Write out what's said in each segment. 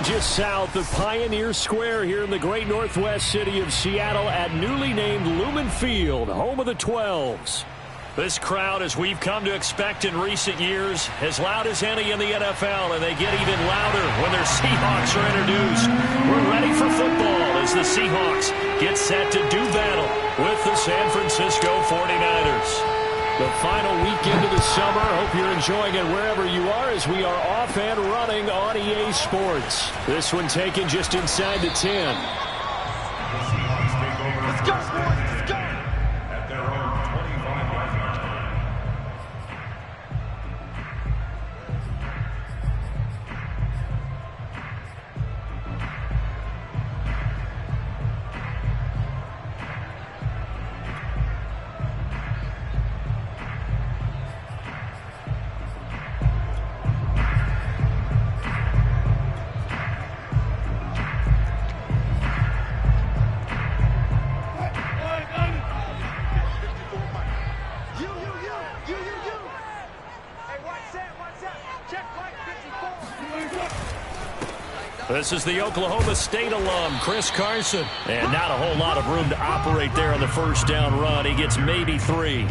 just south of Pioneer Square here in the great northwest city of Seattle at newly named Lumen Field, home of the 12s. This crowd, as we've come to expect in recent years, as loud as any in the NFL, and they get even louder when their Seahawks are introduced. We're ready for football as the Seahawks get set to do battle with the San Francisco 49ers. The final weekend of the summer. Hope you're enjoying it wherever you are as we are off and running on EA Sports. This one taken just inside the 10. Let's go, boys. Let's go. At their own 25-yard line. This is the Oklahoma State alum, Chris Carson. And not a whole lot of room to operate there on the first down run. He gets maybe 3.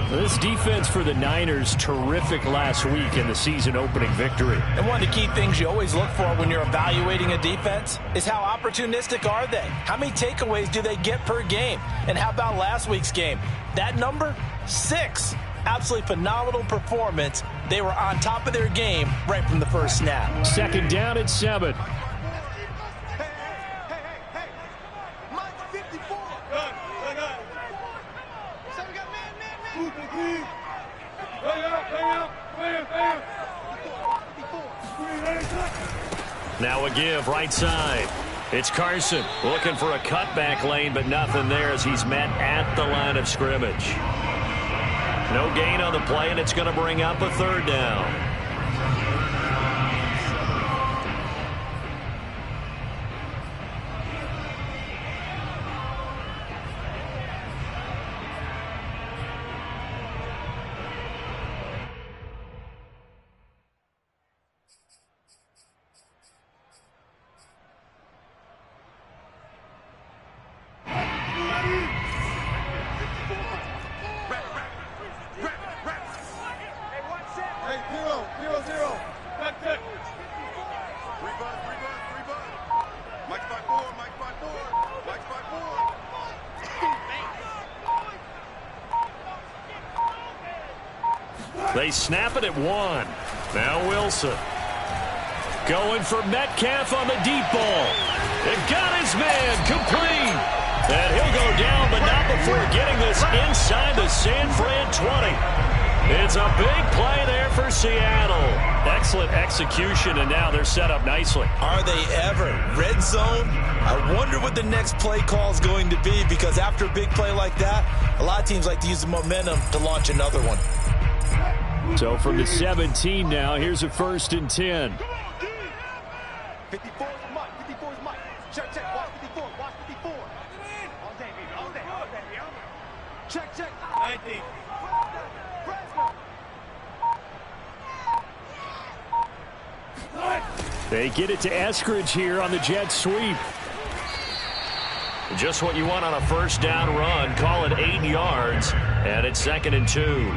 This defense for the Niners, terrific last week in the season-opening victory. And one of the key things you always look for when you're evaluating a defense is how opportunistic are they? How many takeaways do they get per game? And how about last week's game? That number? 6. Absolutely phenomenal performance. They were on top of their game right from the first snap. Second down at 7. Now a give right side. It's Carson looking for a cutback lane, but nothing there as he's met at the line of scrimmage. No gain on the play, and it's going to bring up a third down. They snap it at 1. Now Wilson. Going for Metcalf on the deep ball. It got his man complete. And he'll go down, but not before getting this inside the San Fran 20. It's a big play there for Seattle. Excellent execution, and now they're set up nicely. Are they ever? Red zone? I wonder what the next play call is going to be, because after a big play like that, a lot of teams like to use the momentum to launch another one. So from the 17 now, here's a 1st and 10. 54 is Mike. 54 is Mike. Check, check. Watch 54. Watch 54. All day, baby. All day. All day. Check, check. 19. They get it to Eskridge here on the jet sweep. Just what you want on a first down run. Call it 8 yards, and it's 2nd and 2.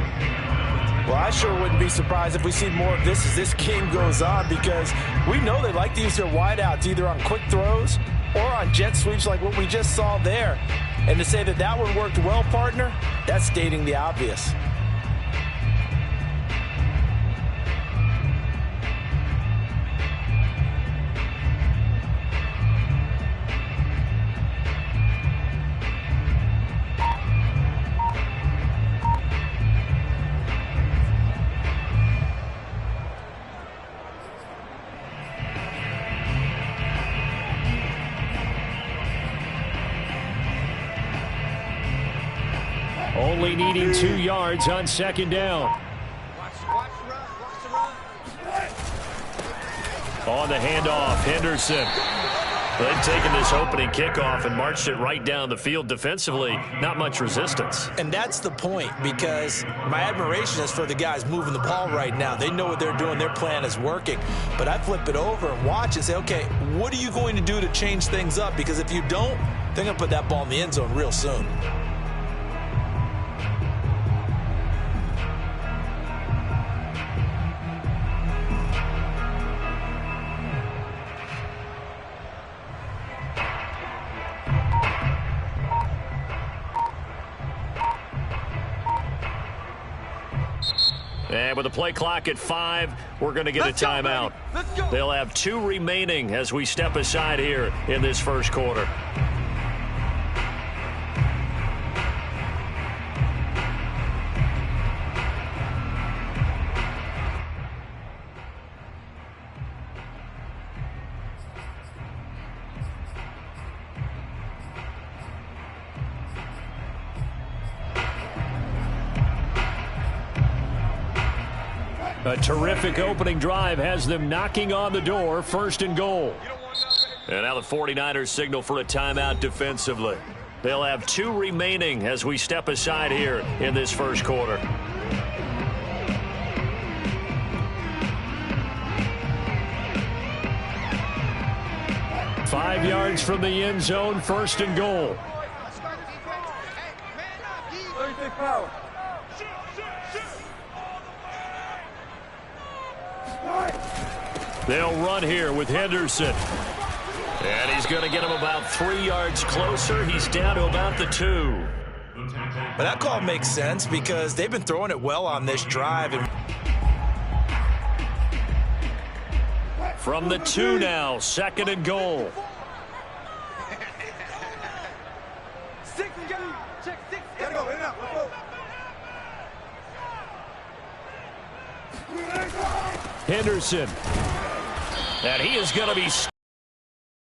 Well, I sure wouldn't be surprised if we see more of this as this game goes on, because we know they like to use their wideouts either on quick throws or on jet sweeps like what we just saw there. And to say that that one worked well, partner, that's stating the obvious. Only needing 2 yards on 2nd down. Watch the run. Watch the run. On the handoff, Henderson. They've taken this opening kickoff and marched it right down the field defensively. Not much resistance. And that's the point, because my admiration is for the guys moving the ball right now. They know what they're doing. Their plan is working. But I flip it over and watch and say, okay, what are you going to do to change things up? Because if you don't, they're going to put that ball in the end zone real soon. And with the play clock at 5, we're going to get a timeout. They'll have 2 remaining as we step aside here in this first quarter. A terrific opening drive has them knocking on the door, 1st and goal. And now the 49ers signal for a timeout defensively. They'll have 2 remaining as we step aside here in this first quarter. Five yards from the end zone, 1st and goal. They'll run here with Henderson. And he's going to get him about 3 yards closer. He's down to about the 2. But that call makes sense because they've been throwing it well on this drive. And from the 2 now, 2nd and goal. Henderson. And he is going to be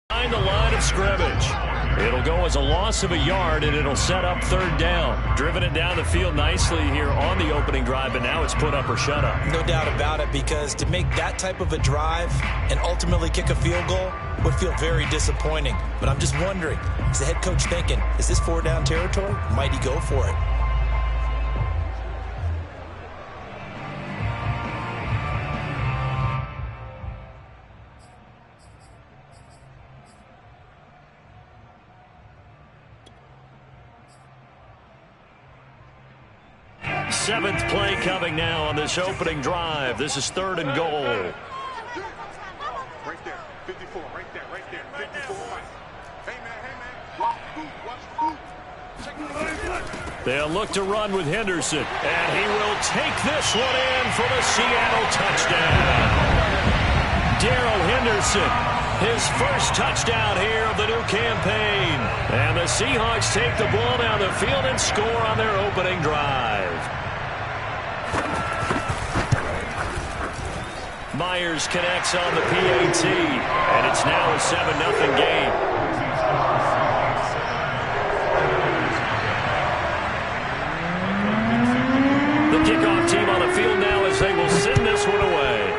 behind the line of scrimmage. It'll go as a loss of a yard, and it'll set up 3rd down. Driven it down the field nicely here on the opening drive, but now it's put up or shut up. No doubt about it, because to make that type of a drive and ultimately kick a field goal would feel very disappointing. But I'm just wondering, is the head coach thinking, is this 4-down territory? Might he go for it? Seventh play coming now on this opening drive. This is 3rd and goal. Right there, 54, right there, 54. Hey, man, watch the boot. They'll look to run with Henderson, and he will take this one in for the Seattle touchdown. Darrell Henderson, his first touchdown here of the new campaign. And the Seahawks take the ball down the field and score on their opening drive. Myers connects on the PAT, and it's now a 7-0 game. The kickoff team on the field now as they will send this one away.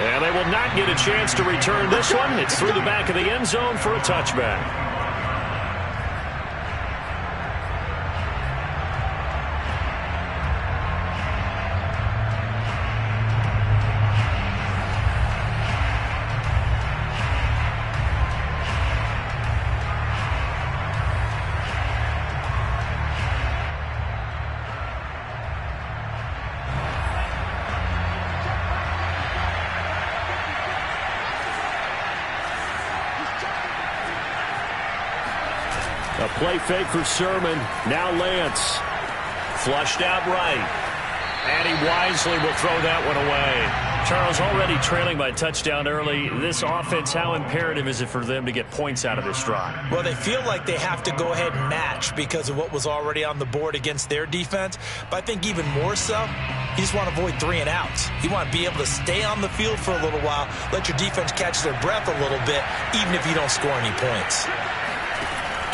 And they will not get a chance to return this one. It's through the back of the end zone for a touchback. A play fake for Sermon. Now Lance. Flushed out right. And he wisely will throw that one away. Charles, already trailing by touchdown early. This offense, how imperative is it for them to get points out of this drive? Well, they feel like they have to go ahead and match because of what was already on the board against their defense. But I think even more so, you just want to avoid 3 and outs. You want to be able to stay on the field for a little while, let your defense catch their breath a little bit, even if you don't score any points.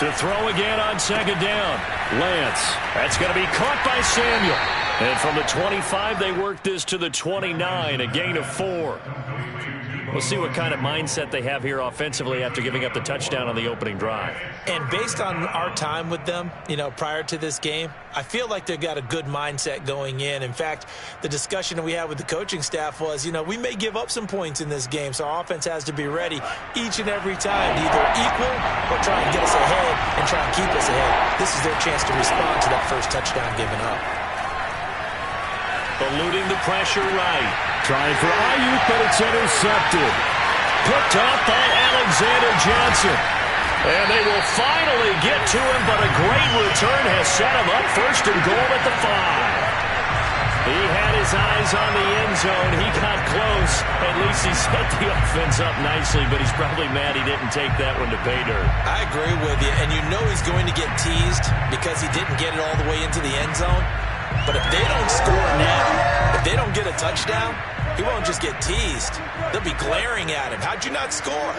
To throw again on 2nd down. Lance. That's going to be caught by Samuel. And from the 25, they work this to the 29, a gain of 4. We'll see what kind of mindset they have here offensively after giving up the touchdown on the opening drive. And based on our time with them, prior to this game, I feel like they've got a good mindset going in. In fact, the discussion that we had with the coaching staff was, we may give up some points in this game, so our offense has to be ready each and every time to either equal or try and get us ahead and try and keep us ahead. This is their chance to respond to that first touchdown given up. Eluding the pressure right. Trying for Ayuk, but it's intercepted. Picked up by Alexander Johnson. And they will finally get to him, but a great return has set him up first and goal at the 5. He had his eyes on the end zone. He got close. At least he set the offense up nicely, but he's probably mad he didn't take that one to pay dirt. I agree with you, and he's going to get teased because he didn't get it all the way into the end zone. But if they don't score now, if they don't get a touchdown, he won't just get teased. They'll be glaring at him. How'd you not score?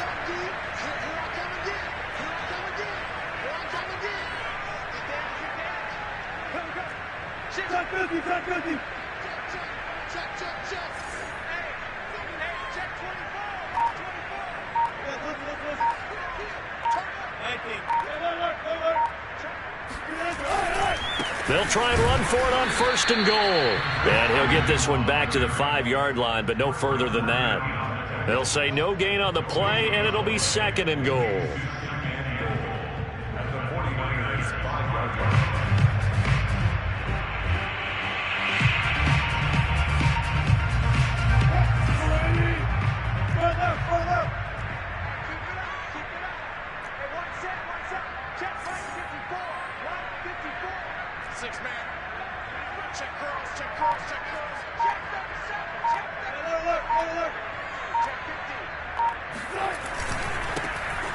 They'll try and run for it on first and goal. And he'll get this one back to the 5-yard line, but no further than that. They'll say no gain on the play, and it'll be second and goal. At the 49ers 5-yard line.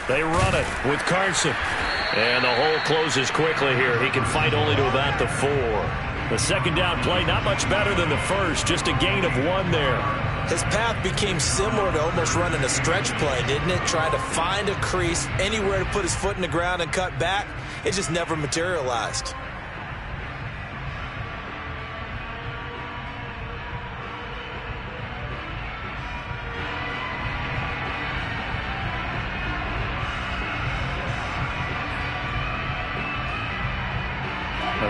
They run it with Carson. And the hole closes quickly here. He can fight only to about the 4. The second down play, not much better than the first. Just a gain of 1 there. His path became similar to almost running a stretch play, didn't it? Trying to find a crease, anywhere to put his foot in the ground and cut back. It just never materialized.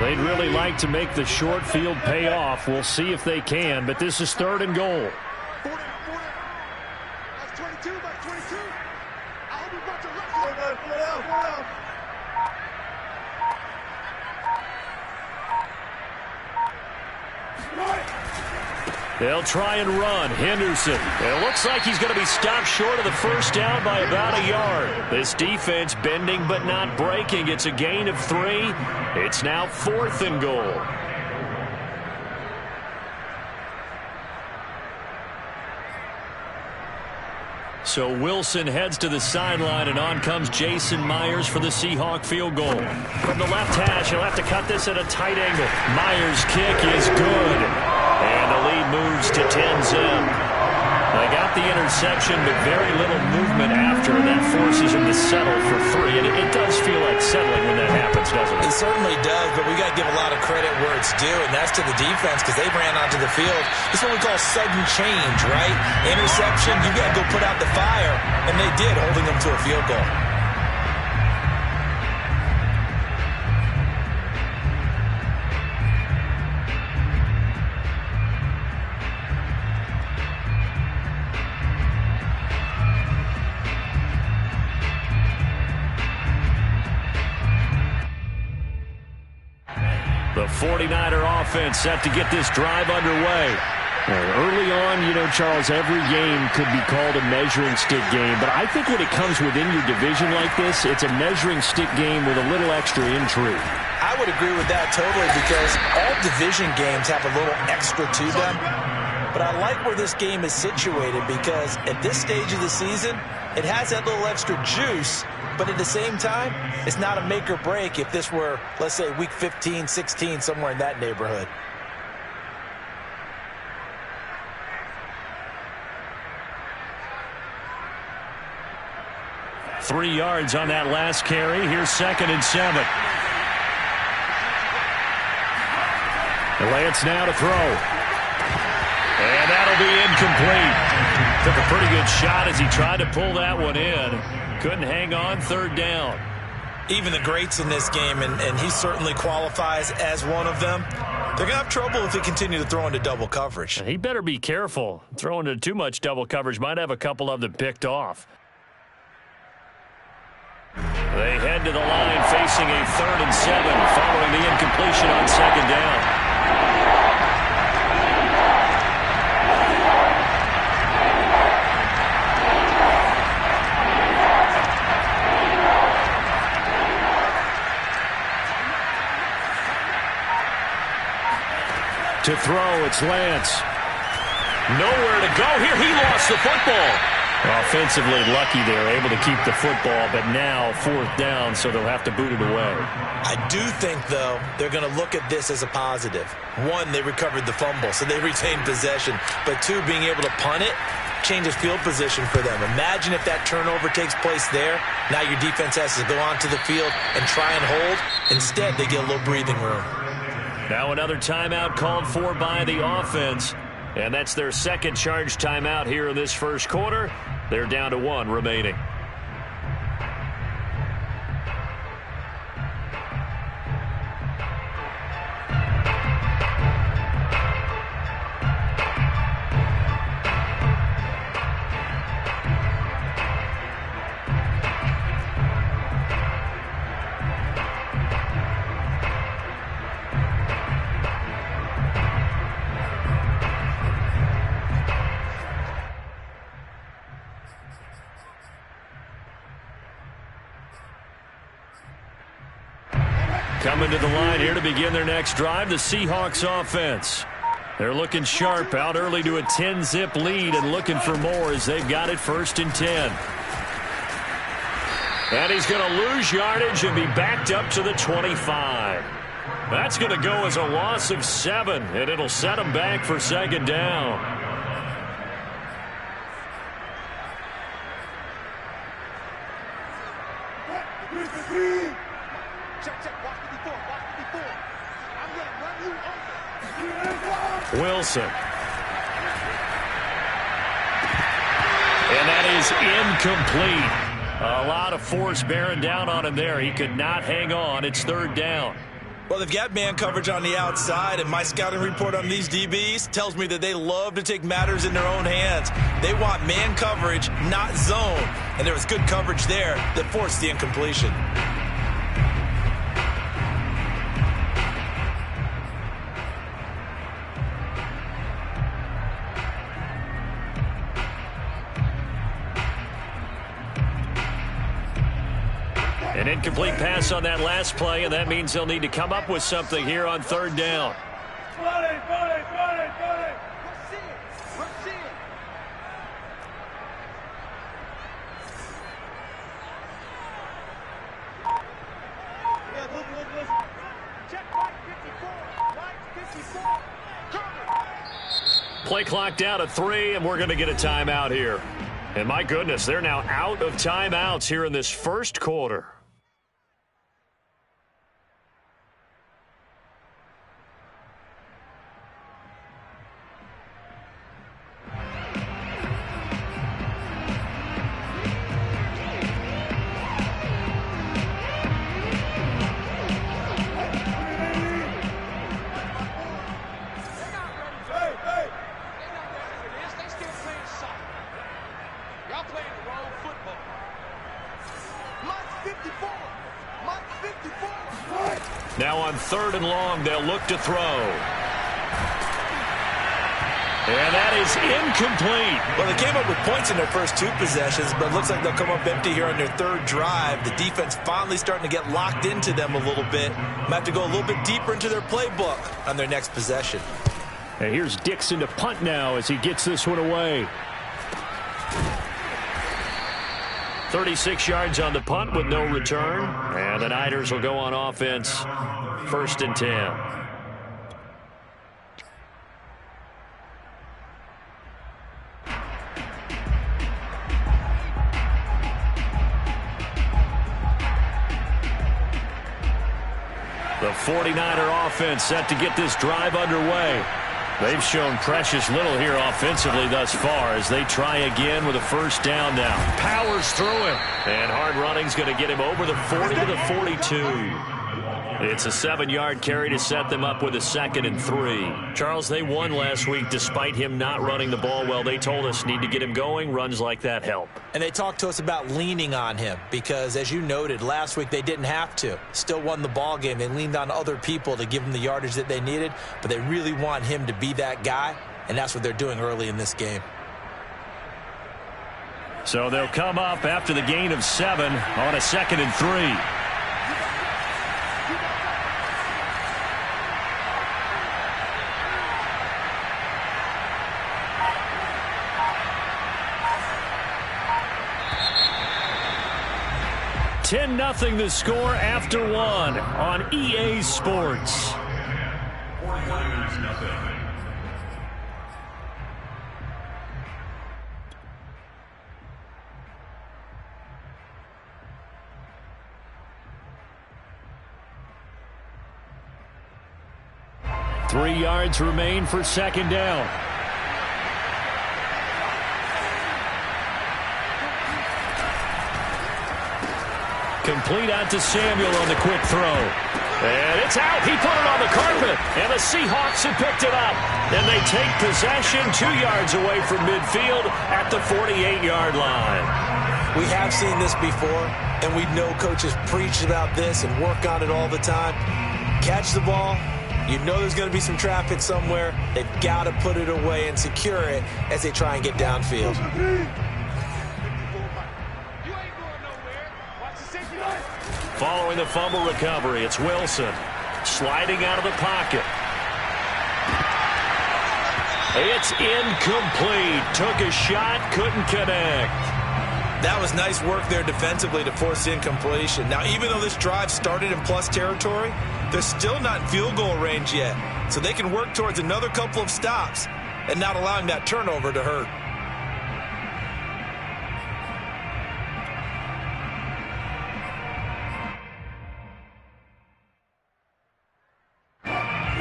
They'd really like to make the short field pay off. We'll see if they can, but this is third and goal. They'll try and run. Henderson. It looks like he's going to be stopped short of the first down by about a yard. This defense bending but not breaking. It's a gain of 3. It's now fourth and goal. So Wilson heads to the sideline, and on comes Jason Myers for the Seahawk field goal. From the left hash, he'll have to cut this at a tight angle. Myers' kick is good. And the lead moves to 10-zip. They got the interception, but very little movement after, and that forces him to settle for 3. And it does feel like settling when that happens, doesn't it? It certainly does, but we got to give a lot of credit where it's due, and that's to the defense because they ran onto the field. This is what we call sudden change, right? Interception, you got to go put out the fire, and they did, holding them to a field goal. The 49er offense set to get this drive underway. Early on, Charles, every game could be called a measuring stick game. But I think when it comes within your division like this, it's a measuring stick game with a little extra intrigue. I would agree with that totally because all division games have a little extra to them. But I like where this game is situated because at this stage of the season, it has that little extra juice. But at the same time, it's not a make or break if this were, let's say, week 15, 16, somewhere in that neighborhood. Three yards on that last carry. Here's 2nd and 7. Lance now to throw. And that'll be incomplete. Took a pretty good shot as he tried to pull that one in. Couldn't hang on, third down. Even the greats in this game, and he certainly qualifies as one of them, they're going to have trouble if they continue to throw into double coverage. He better be careful. Throwing into too much double coverage might have a couple of them picked off. They head to the line facing a 3rd and 7 following the incompletion on 2nd down. To throw, it's Lance. Nowhere to go here. He lost the football. Offensively lucky they're able to keep the football, but now 4th down, so they'll have to boot it away. I do think, though, they're going to look at this as a positive. 1, they recovered the fumble, so they retained possession. But 2, being able to punt it changes field position for them. Imagine if that turnover takes place there. Now your defense has to go onto the field and try and hold. Instead, they get a little breathing room. Now another timeout called for by the offense. And that's their 2nd charge timeout here in this first quarter. They're down to 1 remaining. Coming to the line here to begin their next drive, the Seahawks offense. They're looking sharp, out early to a 10-zip lead and looking for more as they've got it 1st and 10. And he's going to lose yardage and be backed up to the 25. That's going to go as a loss of 7, and it'll set him back for 2nd down. Wilson. And that is incomplete. A lot of force bearing down on him there. He could not hang on. It's 3rd down. Well, they've got man coverage on the outside, and my scouting report on these DBs tells me that they love to take matters in their own hands. They want man coverage, not zone. And there was good coverage there that forced the incompletion. An incomplete pass on that last play, and that means they'll need to come up with something here on 3rd down. Play clock down to 3, and we're going to get a timeout here. And my goodness, they're now out of timeouts here in this first quarter. Now on 3rd and long, they'll look to throw. And that is incomplete. Well, they came up with points in their first 2 possessions, but it looks like they'll come up empty here on their 3rd drive. The defense finally starting to get locked into them a little bit. Might have to go a little bit deeper into their playbook on their next possession. And here's Dixon to punt now as he gets this one away. 36 yards on the punt with no return. And the Niners will go on offense 1st and 10. The 49er offense set to get this drive underway. They've shown precious little here offensively thus far as they try again with a first down now. Powers through him. And hard running's going to get him over the 40 to the 42. It's a 7-yard carry to set them up with a 2nd and 3. Charles, they won last week despite him not running the ball well. They told us need to get him going. Runs like that help. And they talked to us about leaning on him because, as you noted, last week they didn't have to. Still won the ball game. They leaned on other people to give them the yardage that they needed, but they really want him to be that guy, and that's what they're doing early in this game. So they'll come up after the gain of 7 on a 2nd and 3. Nothing the score after 1 on EA Sports. 49ers nothing. Three yards remain for 2nd down. Complete out to Samuel on the quick throw. And it's out. He put it on the carpet. And the Seahawks have picked it up. And they take possession 2 yards away from midfield at the 48-yard line. We have seen this before, and we know coaches preach about this and work on it all the time. Catch the ball. You know there's going to be some traffic somewhere. They've got to put it away and secure it as they try and get downfield. Following the fumble recovery, it's Wilson sliding out of the pocket. It's incomplete. Took a shot, couldn't connect. That was nice work there defensively to force incompletion. Now, even though this drive started in plus territory, they're still not in field goal range yet. So they can work towards another couple of stops and not allowing that turnover to hurt.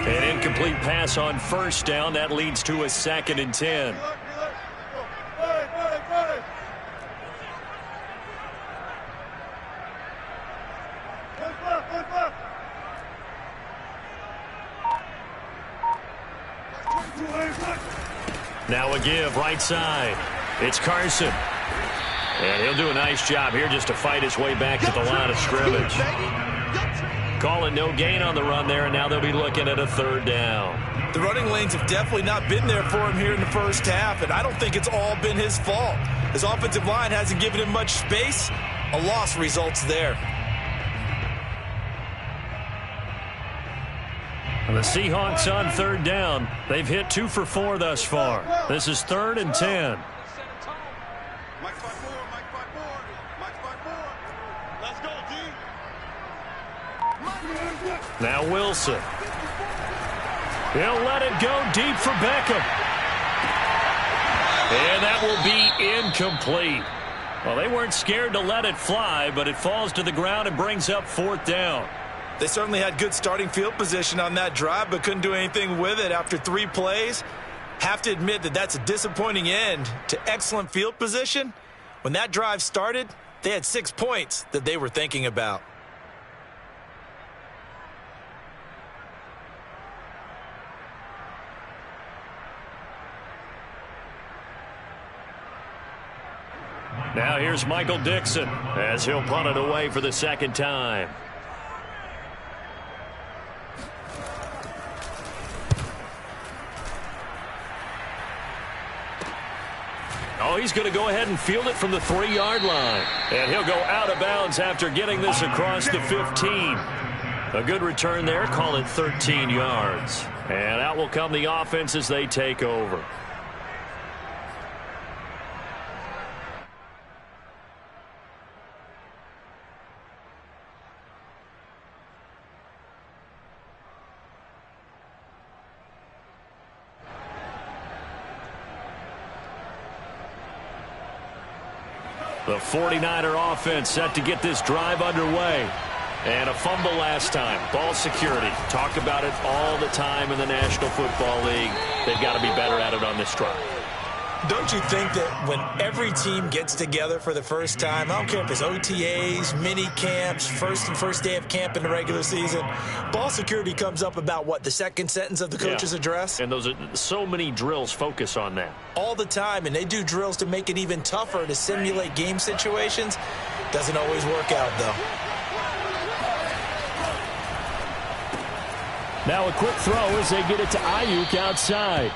An incomplete pass on first down. That leads to a 2nd and 10. Now a give right side. It's Carson. And he'll do a nice job here just to fight his way back to the line of scrimmage. Calling no gain on the run there, and now they'll be looking at a 3rd down. The running lanes have definitely not been there for him here in the first half, and I don't think it's all been his fault. His offensive line hasn't given him much space. A loss results there. The Seahawks on 3rd down. They've hit 2 for 4 thus far. This is 3rd and 10. Now Wilson. He'll let it go deep for Beckham. And that will be incomplete. Well, they weren't scared to let it fly, but it falls to the ground and brings up 4th down. They certainly had good starting field position on that drive, but couldn't do anything with it after 3 plays. Have to admit that that's a disappointing end to excellent field position. When that drive started, they had 6 points that they were thinking about. Now here's Michael Dixon as he'll punt it away for the 2nd time. Oh, he's going to go ahead and field it from the 3-yard line. And he'll go out of bounds after getting this across the 15. A good return there. Call it 13 yards. And out will come the offense as they take over. The 49er offense set to get this drive underway. And a fumble last time. Ball security. Talk about it all the time in the National Football League. They've got to be better at it on this drive. Don't you think that when every team gets together for the first time, I don't care if it's OTAs, mini camps, first day of camp in the regular season, ball security comes up about what, the second sentence of the coach's address? And those are so many drills focus on that. All the time, and they do drills to make it even tougher to simulate game situations. Doesn't always work out, though. Now a quick throw as they get it to Ayuk outside.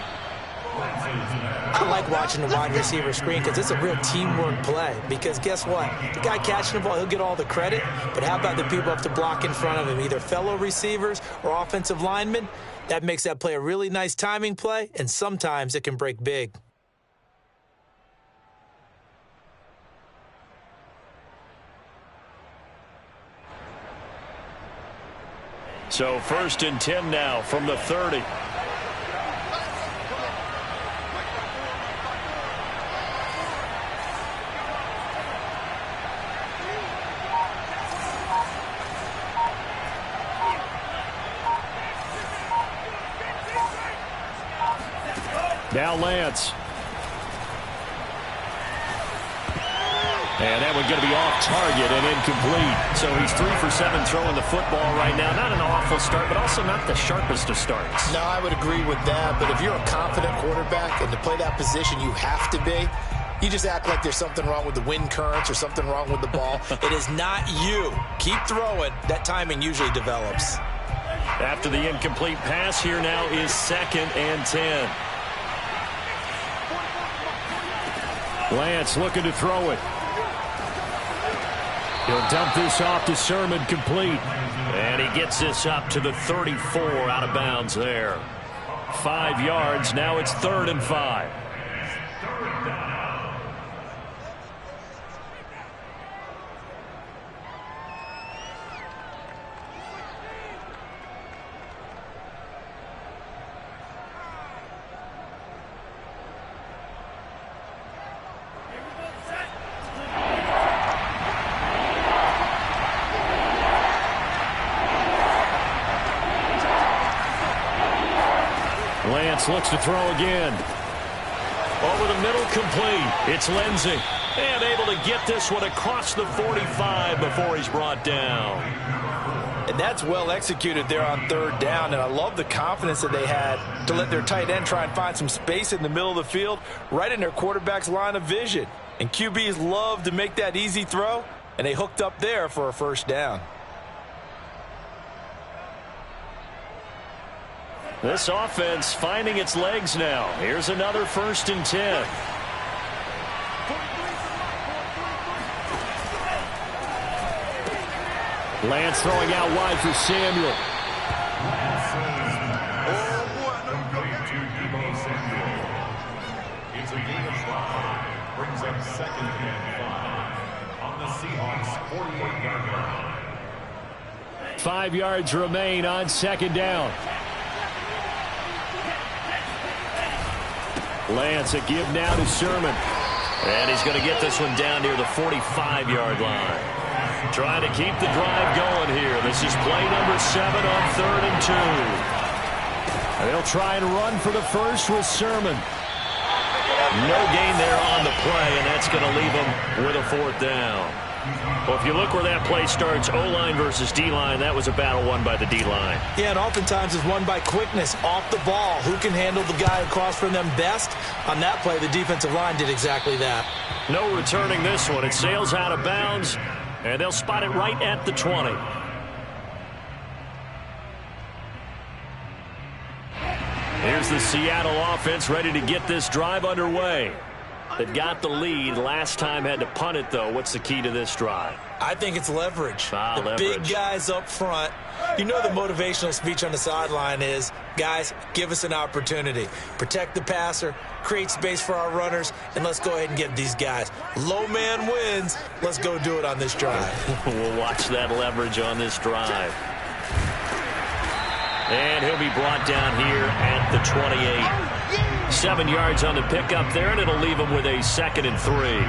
I like watching the wide receiver screen because it's a real teamwork play. Because guess what? The guy catching the ball, he'll get all the credit. But how about the people up to block in front of him, either fellow receivers or offensive linemen? That makes that play a really nice timing play, and sometimes it can break big. So 1st and 10 now from the 30. Now Lance. And that one going to be off target and incomplete. So he's 3 for 7 throwing the football right now. Not an awful start, but also not the sharpest of starts. No, I would agree with that. But if you're a confident quarterback and to play that position, you have to be. You just act like there's something wrong with the wind currents or something wrong with the ball. It is not you. Keep throwing. That timing usually develops. After the incomplete pass, here now is 2nd and 10. Lance looking to throw it. He'll dump this off to Sermon, complete. And he gets this up to the 34, out of bounds there. 5 yards. Now it's 3rd and 5. Lance looks to throw again. Over the middle, complete. It's Lindsey. And able to get this one across the 45 before he's brought down. And that's well executed there on 3rd down. And I love the confidence that they had to let their tight end try and find some space in the middle of the field, right in their quarterback's line of vision. And QBs love to make that easy throw, and they hooked up there for a 1st down. This offense finding its legs now. Here's another 1st and 10. Lance throwing out wide for Samuel. It's a gain of 5. Brings up 2nd and 5 on the Seahawks 48-yard line. 5 yards remain on 2nd down. Lance a give now to Sermon. And he's going to get this one down near the 45-yard line. Trying to keep the drive going here. This is play number 7 on 3rd and 2. And they'll try and run for the first with Sermon. No gain there on the play, and that's going to leave them with a 4th down. Well, if you look where that play starts, O-line versus D-line, that was a battle won by the D-line. Yeah, and oftentimes it's won by quickness off the ball. Who can handle the guy across from them best? On that play, the defensive line did exactly that. No returning this one. It sails out of bounds, and they'll spot it right at the 20. Here's the Seattle offense ready to get this drive underway. They've got the lead. Last time had to punt it, though. What's the key to this drive? I think it's leverage. Leverage. Big guys up front. You know the motivational speech on the sideline is, guys, give us an opportunity. Protect the passer, create space for our runners, and let's go ahead and get these guys. Low man wins. Let's go do it on this drive. We'll watch that leverage on this drive. And he'll be brought down here at the 28. 7 yards on the pickup there, and it'll leave him with a 2nd and 3.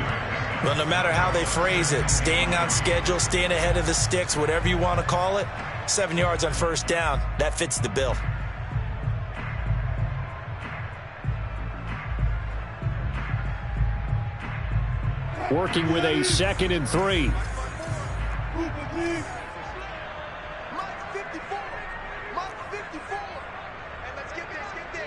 Well, no matter how they phrase it, staying on schedule, staying ahead of the sticks, whatever you want to call it, 7 yards on first down, that fits the bill. Working with a 2nd and 3. Mike 54. Mike 54. And let's get this, get this.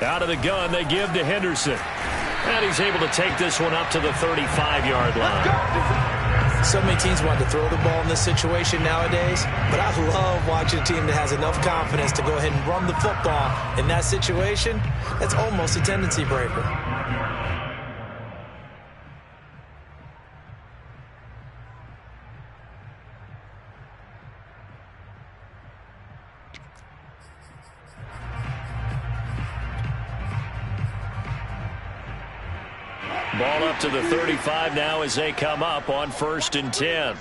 Out of the gun, they give to Henderson. And he's able to take this one up to the 35-yard line. So many teams want to throw the ball in this situation nowadays, but I love watching a team that has enough confidence to go ahead and run the football. In that situation, that's almost a tendency breaker. Ball up to the 35 now as they come up on 1st and 10.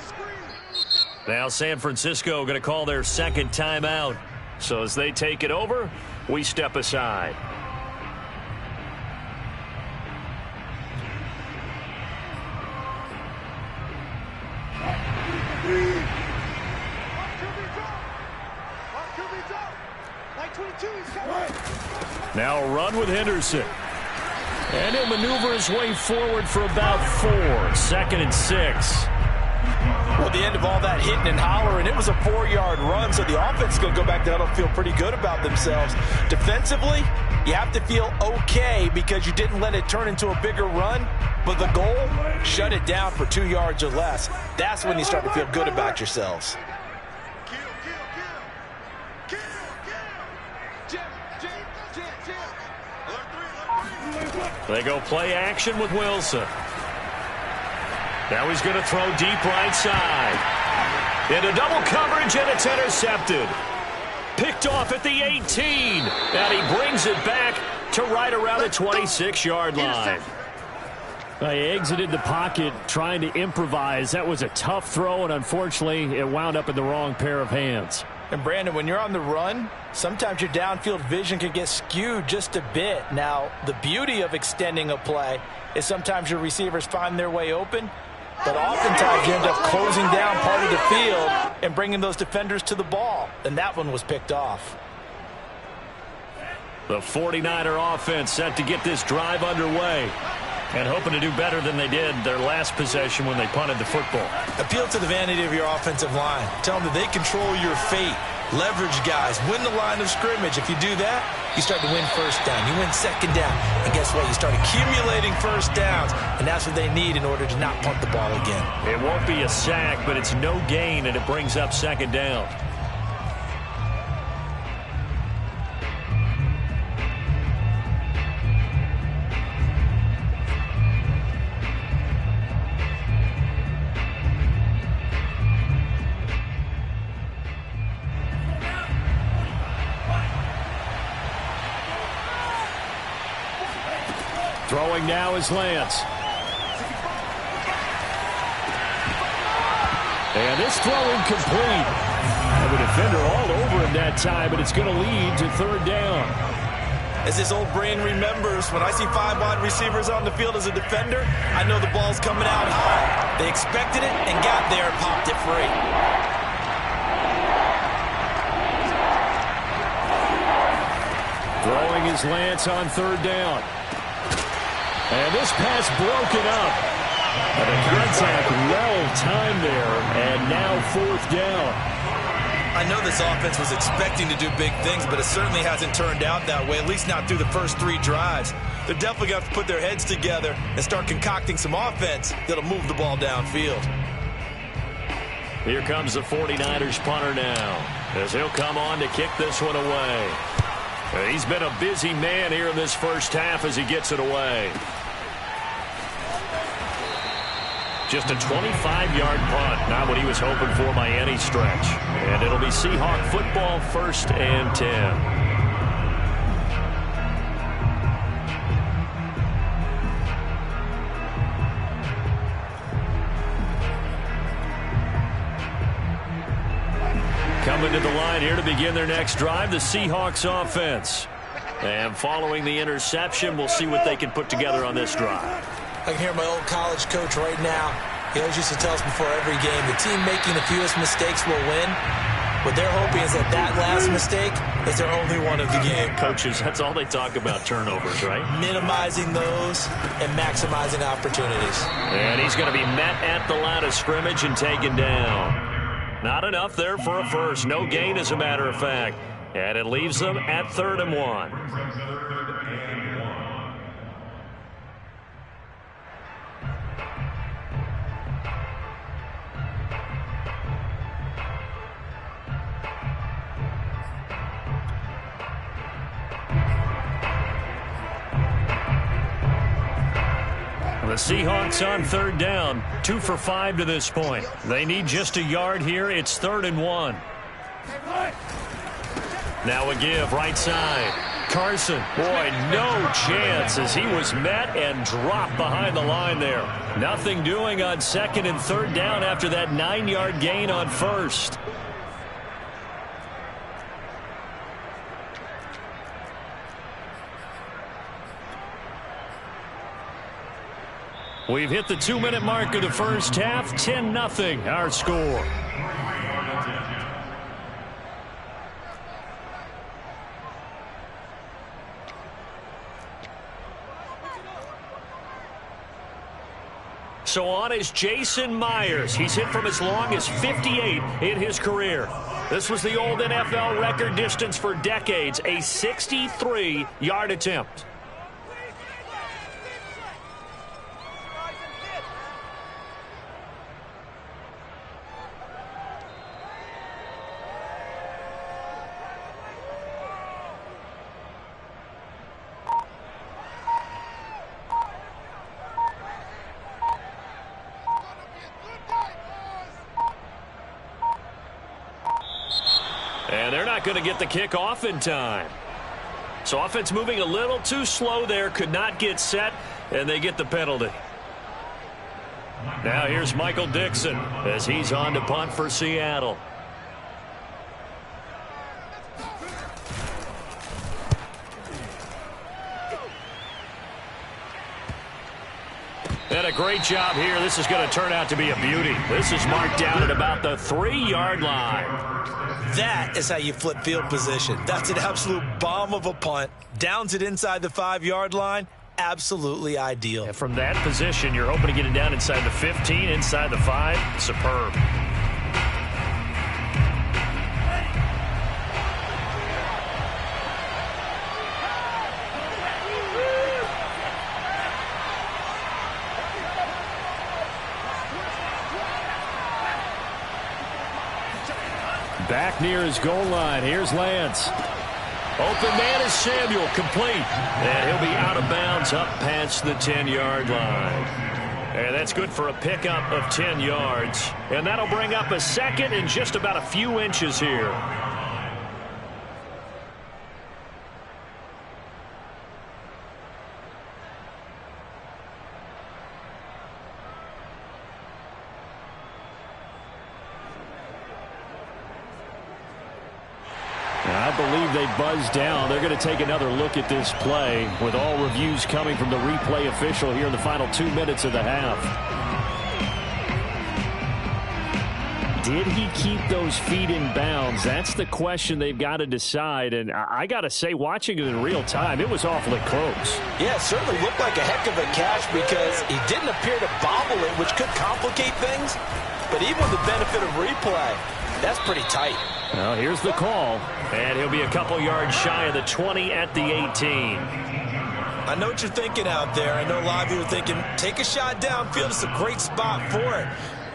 Now San Francisco going to call their 2nd timeout. So as they take it over, we step aside. Now a run with Henderson. And he'll maneuver his way forward for about 4. 2nd and 6. Well, the end of all that hitting and hollering, it was a 4-yard run, so the offense is going to go back down and feel pretty good about themselves. Defensively, you have to feel okay because you didn't let it turn into a bigger run, but the goal, shut it down for 2 yards or less. That's when you start to feel good about yourselves. They go play action with Wilson. Now he's going to throw deep right side. Into double coverage, and it's intercepted. Picked off at the 18. And he brings it back to right around the 26-yard line. He exited the pocket trying to improvise. That was a tough throw, and unfortunately, it wound up in the wrong pair of hands. And Brandon, when you're on the run, sometimes your downfield vision can get skewed just a bit. Now, the beauty of extending a play is sometimes your receivers find their way open, but oftentimes you end up closing down part of the field and bringing those defenders to the ball. And that one was picked off. The 49er offense set to get this drive underway and hoping to do better than they did their last possession when they punted the football. Appeal to the vanity of your offensive line. Tell them that they control your fate. Leverage guys. Win the line of scrimmage. If you do that, you start to win first down. You win second down. And guess what? You start accumulating first downs. And that's what they need in order to not punt the ball again. It won't be a sack, but it's no gain, and it brings up 2nd down. Throwing now is Lance. And this throw incomplete. And the defender all over him that time, but it's going to lead to 3rd down. As this old brain remembers, when I see 5 wide receivers on the field as a defender, I know the ball's coming out high. They expected it and got there and popped it free. Throwing is Lance on 3rd down. And this pass broken up. And the contact well timed there, and now 4th down. I know this offense was expecting to do big things, but it certainly hasn't turned out that way, at least not through the first 3 drives. They're definitely going to have to put their heads together and start concocting some offense that'll move the ball downfield. Here comes the 49ers punter now, as he'll come on to kick this one away. He's been a busy man here in this first half as he gets it away. Just a 25-yard punt, not what he was hoping for by any stretch. And it'll be Seahawk football, 1st and 10. Coming to the line here to begin their next drive, the Seahawks offense. And following the interception, we'll see what they can put together on this drive. I can hear my old college coach right now. He always used to tell us before every game, the team making the fewest mistakes will win. What they're hoping is that last mistake is their only one of the game. Coaches, that's all they talk about, turnovers, right? Minimizing those and maximizing opportunities. And he's going to be met at the line of scrimmage and taken down. Not enough there for a first. No gain, as a matter of fact. And it leaves them at 3rd and 1. The Seahawks on 3rd down, 2 for 5 to this point. They need just a yard here. It's 3rd and 1. Now a give, right side. Carson, boy, no chance as he was met and dropped behind the line there. Nothing doing on 2nd and 3rd down after that 9-yard gain on 1st. We've hit the 2-minute mark of the first half. 10-0 our score. So on is Jason Myers. He's hit from as long as 58 in his career. This was the old NFL record distance for decades, a 63-yard attempt. And they're not going to get the kick off in time. So offense moving a little too slow there, could not get set, and they get the penalty. Now here's Michael Dixon as he's on to punt for Seattle. And a great job here. This is going to turn out to be a beauty. This is marked down at about the 3-yard line. That is how you flip field position. That's an absolute bomb of a punt. Downs it inside the 5-yard line. Absolutely ideal. And from that position, you're hoping to get it down inside the 15, inside the 5. Superb. Back near his goal line. Here's Lance. Open man is Samuel, complete. And he'll be out of bounds up past the 10-yard line. And that's good for a pickup of 10 yards. And that'll bring up a second and just about a few inches here. I believe they buzzed down. They're going to take another look at this play with all reviews coming from the replay official here in the final 2 minutes of the half. Did he keep those feet in bounds? That's the question they've got to decide. And I got to say, watching it in real time, it was awfully close. Yeah, it certainly looked like a heck of a catch because he didn't appear to bobble it, which could complicate things. But even with the benefit of replay, that's pretty tight. Well, here's the call. And he'll be a couple yards shy of the 20 at the 18. I know what you're thinking out there. I know a lot of you are thinking, take a shot downfield. It's a great spot for it.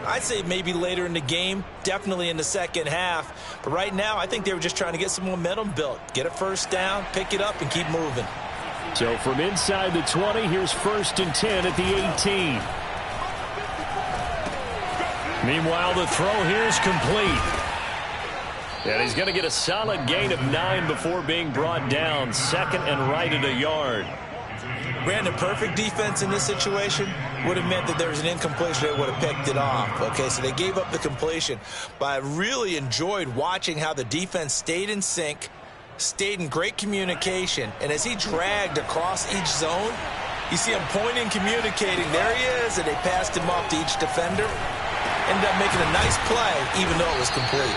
I'd say maybe later in the game, definitely in the second half. But right now, I think they were just trying to get some momentum built. Get a first down, pick it up, and keep moving. So from inside the 20, here's 1st and 10 at the 18. Meanwhile, the throw here is complete. And he's going to get a solid gain of 9 before being brought down. 2nd and right at a yard. Brandon, perfect defense in this situation would have meant that there was an incompletion. They would have picked it off. Okay, so they gave up the completion. But I really enjoyed watching how the defense stayed in sync, stayed in great communication, and as he dragged across each zone, you see him pointing, communicating. There he is, and they passed him off to each defender. Ended up making a nice play, even though it was complete.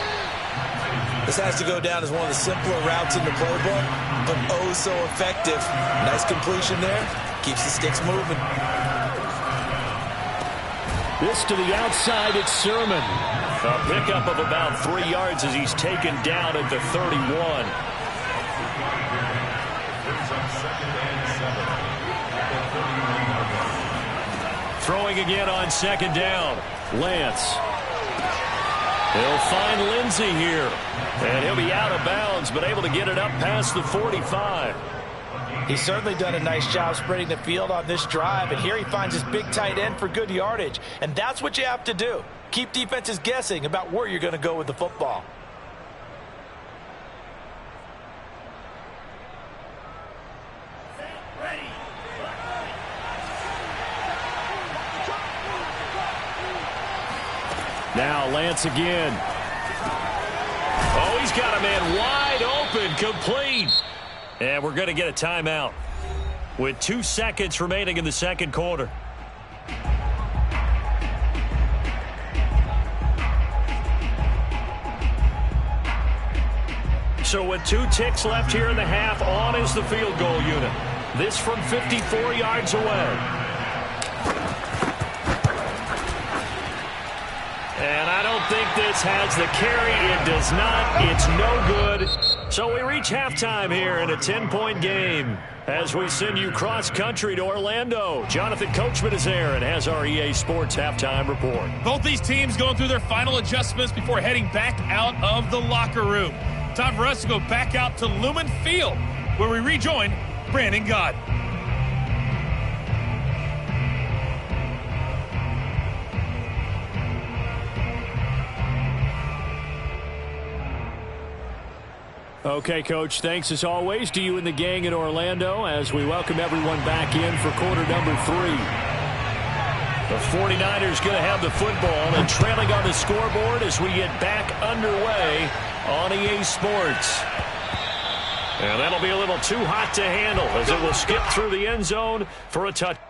This has to go down as one of the simpler routes in the playbook, but oh so effective. Nice completion there. Keeps the sticks moving. This to the outside, it's Sermon. A pickup of about 3 yards as he's taken down at the 31. Throwing again on second down. Lance. He'll find Lindsey here. And he'll be out of bounds, but able to get it up past the 45. He's certainly done a nice job spreading the field on this drive, and here he finds his big tight end for good yardage. And that's what you have to do. Keep defenses guessing about where you're going to go with the football. Now Lance again. Oh, he's got a man wide open, complete. And we're going to get a timeout with 2 seconds remaining in the second quarter. So with 2 ticks left here in the half, on is the field goal unit. This from 54 yards away. And I don't think this has the carry. It does not. It's no good. So we reach halftime here in a 10-point game as we send you cross-country to Orlando. Jonathan Coachman is there and has our EA Sports halftime report. Both these teams going through their final adjustments before heading back out of the locker room. Time for us to go back out to Lumen Field, where we rejoin Brandon Gott. Okay, Coach, thanks as always to you and the gang in Orlando as we welcome everyone back in for quarter number 3. The 49ers going to have the football and trailing on the scoreboard as we get back underway on EA Sports. And that'll be a little too hot to handle as it will skip through the end zone for a touchdown.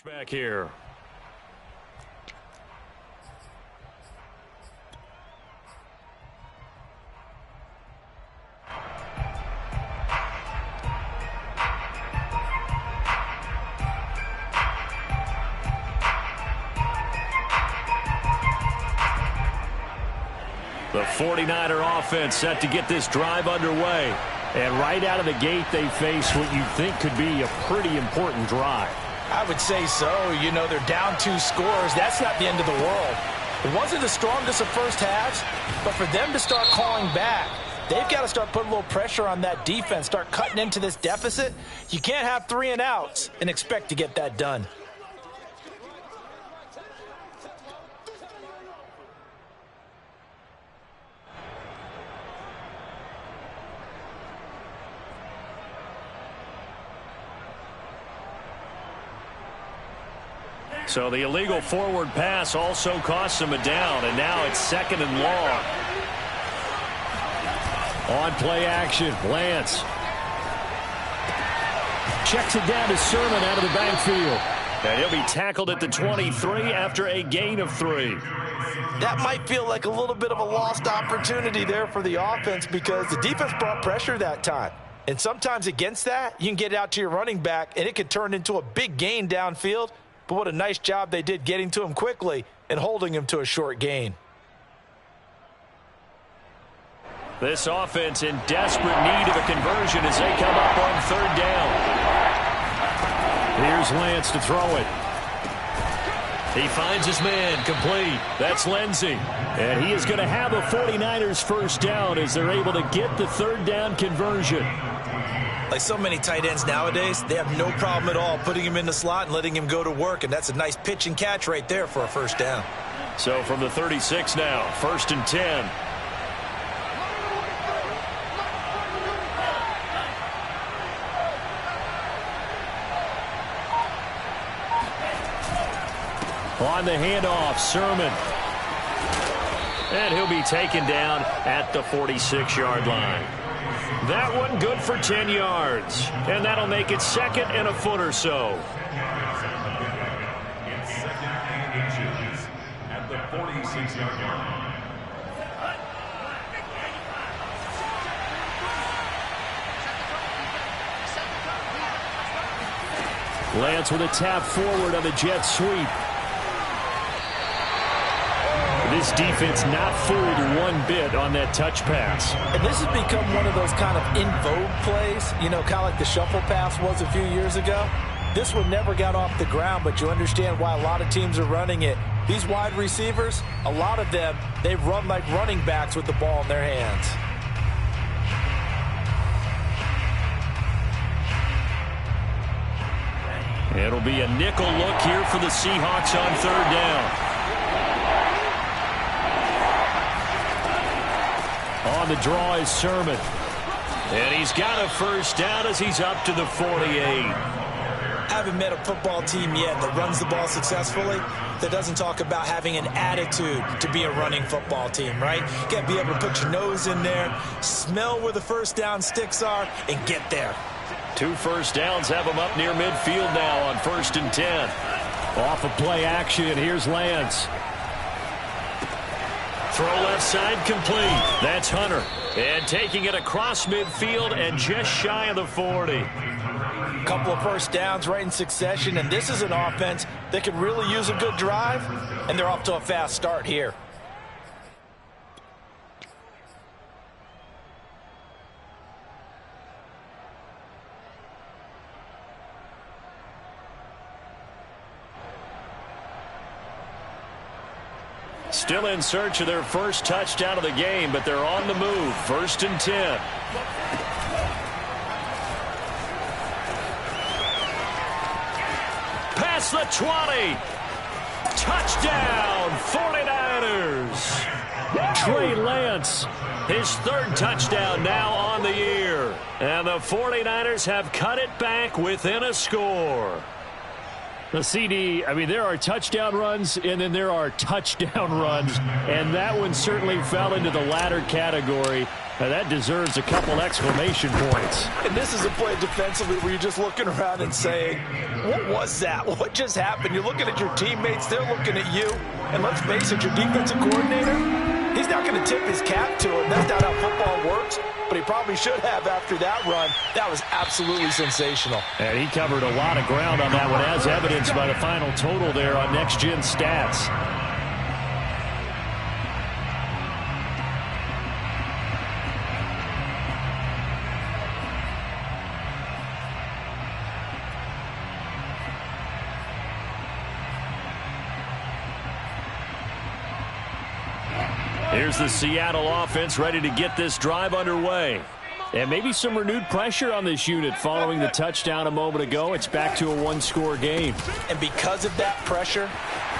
Back here. The 49er offense set to get this drive underway. And right out of the gate, they face what you think could be a pretty important drive. I would say so. You know, they're down 2 scores. That's not the end of the world. It wasn't the strongest of first halves, but for them to start calling back, they've got to start putting a little pressure on that defense, start cutting into this deficit. You can't have 3 and outs and expect to get that done. So the illegal forward pass also costs him a down, and now it's 2nd and long. On play action, Lance. Checks it down to Sermon out of the backfield. And he'll be tackled at the 23 after a gain of 3. That might feel like a little bit of a lost opportunity there for the offense because the defense brought pressure that time. And sometimes against that, you can get it out to your running back, and it could turn into a big gain downfield. But what a nice job they did getting to him quickly and holding him to a short gain. This offense in desperate need of a conversion as they come up on 3rd down. Here's Lance to throw it. He finds his man, complete. That's Lindsey. And he is going to have a 49ers first down as they're able to get the 3rd down conversion. Like so many tight ends nowadays, they have no problem at all putting him in the slot and letting him go to work, and that's a nice pitch and catch right there for a first down. So from the 36 now, 1st and 10. On the handoff, Sermon. And he'll be taken down at the 46-yard line. That one good for 10 yards. And that'll make it 2nd and a foot or so. It's 2nd and inches at the 46-yard line. Lance with a tap forward on the jet sweep. This defense not fooled one bit on that touch pass. And this has become one of those kind of in vogue plays, you know, kind of like the shuffle pass was a few years ago. This one never got off the ground, but you understand why a lot of teams are running it. These wide receivers, a lot of them, they run like running backs with the ball in their hands. It'll be a nickel look here for the Seahawks on 3rd down. On the draw is Sermon. And he's got a first down as he's up to the 48. I haven't met a football team yet that runs the ball successfully that doesn't talk about having an attitude to be a running football team, right? You got to be able to put your nose in there, smell where the first down sticks are, and get there. 2 first downs have him up near midfield now on 1st and 10. Off of play action, here's Lance. Throw left side complete. That's Hunter. And taking it across midfield and just shy of the 40. Couple of first downs right in succession, and this is an offense that can really use a good drive, and they're off to a fast start here. Still in search of their first touchdown of the game, but they're on the move. 1st and 10. Past the 20. Touchdown, 49ers. Trey Lance, his 3rd touchdown now on the year. And the 49ers have cut it back within a score. The CD, I mean, there are touchdown runs, and then there are touchdown runs, and that one certainly fell into the latter category. Now, that deserves a couple exclamation points. And this is a play defensively where you're just looking around and saying, what was that? What just happened? You're looking at your teammates, they're looking at you, and let's face it, your defensive coordinator, he's not going to tip his cap to him. That's not how football works, but he probably should have after that run. That was absolutely sensational. And he covered a lot of ground on that one, as evidenced by the final total there on Next Gen Stats. Here's the Seattle offense ready to get this drive underway. And maybe some renewed pressure on this unit following the touchdown a moment ago. It's back to a one-score game. And because of that pressure,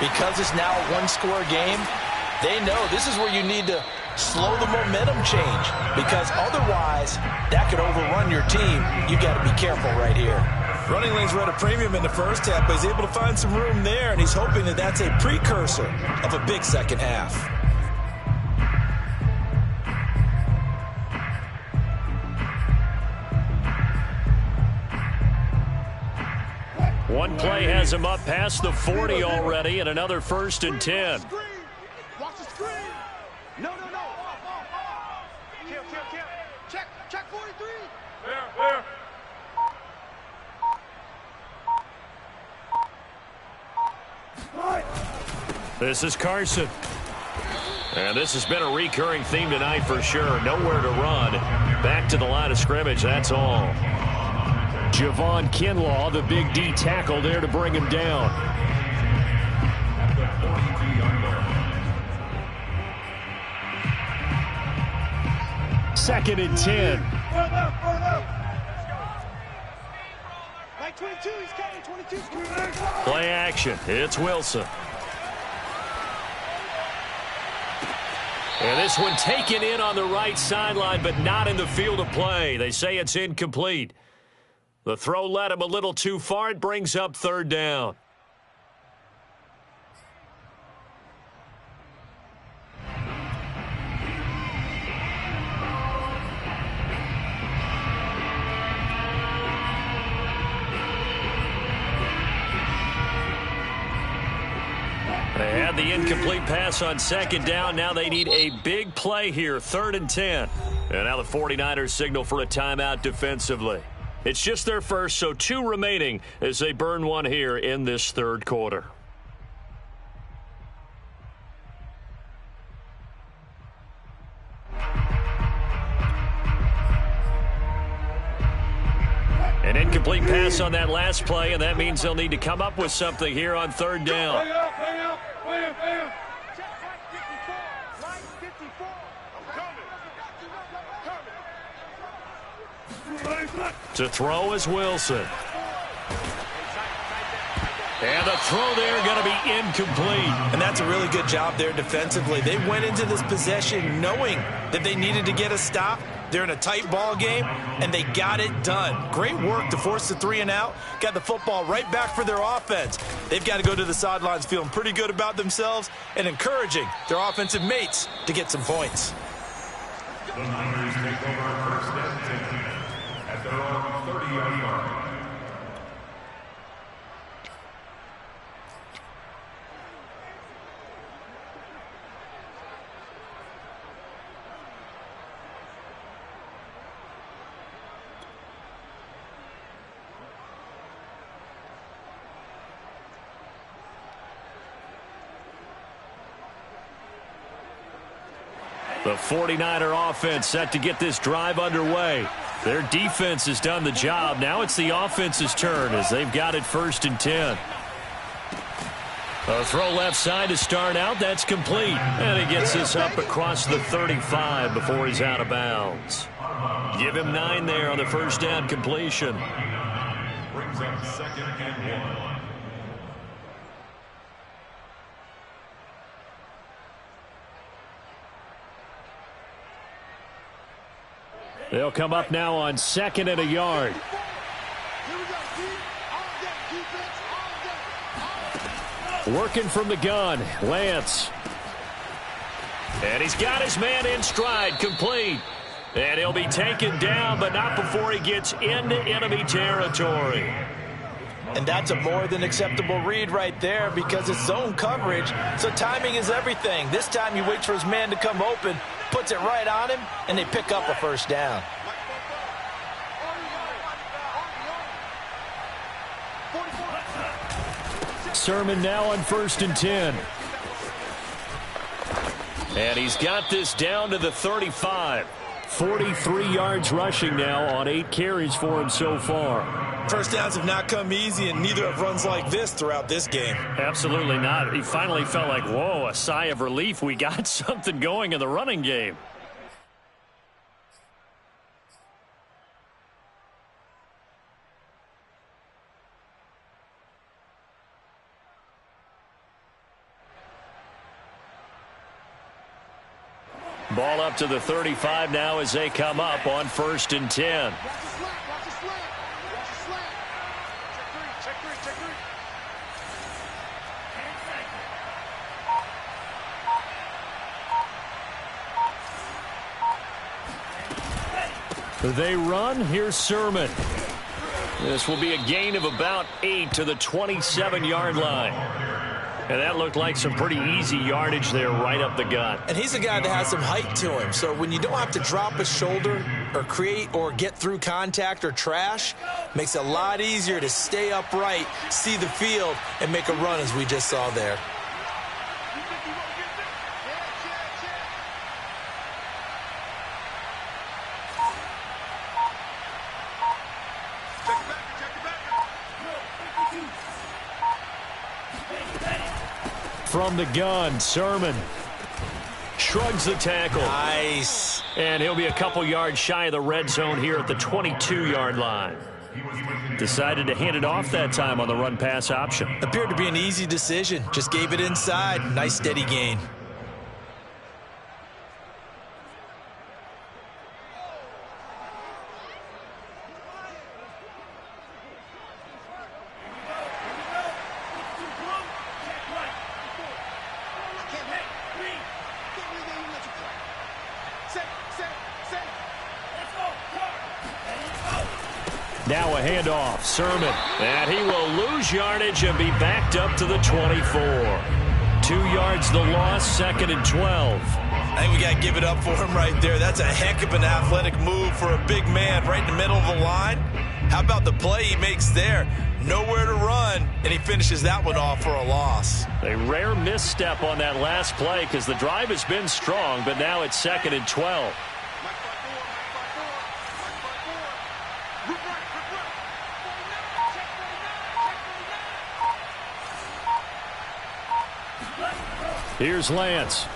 because it's now a one-score game, they know this is where you need to slow the momentum change, because otherwise that could overrun your team. You got to be careful right here. Running lanes were at a premium in the first half, but he's able to find some room there, and he's hoping that that's a precursor of a big second half. One play has him up past the 40 already, and another 1st and 10. Watch the screen. No. Kill. Check 43. There. This is Carson. And this has been a recurring theme tonight for sure. Nowhere to run. Back to the line of scrimmage, that's all. Javon Kinlaw, the big D tackle there to bring him down. Second and 10. Like 22, he's catching 22. Play action. It's Wilson. And this one taken in on the right sideline, but not in the field of play. They say it's incomplete. The throw led him a little too far. It brings up 3rd down. They had the incomplete pass on 2nd down. Now they need a big play here, 3rd and 10. And now the 49ers signal for a timeout defensively. It's just their first, so 2 remaining as they burn one here in this 3rd quarter. An incomplete pass on that last play, and that means they'll need to come up with something here on 3rd down. To throw is Wilson. And the throw there going to be incomplete. And that's a really good job there defensively. They went into this possession knowing that they needed to get a stop. They're in a tight ball game, and they got it done. Great work to force the 3 and out. Got the football right back for their offense. They've got to go to the sidelines feeling pretty good about themselves and encouraging their offensive mates to get some points. The Niners take over 1st and 10 at their own 30-yard line. The 49er offense set to get this drive underway. Their defense has done the job. Now it's the offense's turn as they've got it 1st and 10. A throw left side to start out. That's complete. And he gets this up across the 35 before he's out of bounds. Give him 9 there on the 1st down completion. Brings up 2nd and 1. They'll come up now on 2nd and a yard. Here we go, team. All day, defense, all day. Working from the gun, Lance. And he's got his man in stride, complete. And he'll be taken down, but not before he gets into enemy territory. And that's a more than acceptable read right there because it's zone coverage, so timing is everything. This time he waits for his man to come open, puts it right on him, and they pick up a first down. Sermon now on 1st and 10. And he's got this down to the 35. 43 yards rushing now on 8 carries for him so far. First downs have not come easy, and neither have runs like this throughout this game. Absolutely not. He finally felt like, whoa, a sigh of relief. We got something going in the running game. Ball up to the 35 now as they come up on 1st and 10. They run. Here's Sermon. This will be a gain of about 8 to the 27-yard line. And that looked like some pretty easy yardage there right up the gut. And he's a guy that has some height to him. So when you don't have to drop a shoulder or create or get through contact or trash, makes it a lot easier to stay upright, see the field, and make a run as we just saw there. From the gun, Sermon shrugs the tackle. Nice. And he'll be a couple yards shy of the red zone here at the 22-yard line. Decided to hand it off that time on the run-pass option. Appeared to be an easy decision. Just gave it inside. Nice steady gain. Now a handoff, Sermon. And he will lose yardage and be backed up to the 24. 2 yards the loss, 2nd and 12. I think we got to give it up for him right there. That's a heck of an athletic move for a big man right in the middle of the line. How about the play he makes there? Nowhere to run, and he finishes that one off for a loss. A rare misstep on that last play because the drive has been strong, but now it's 2nd and 12. Here's Lance.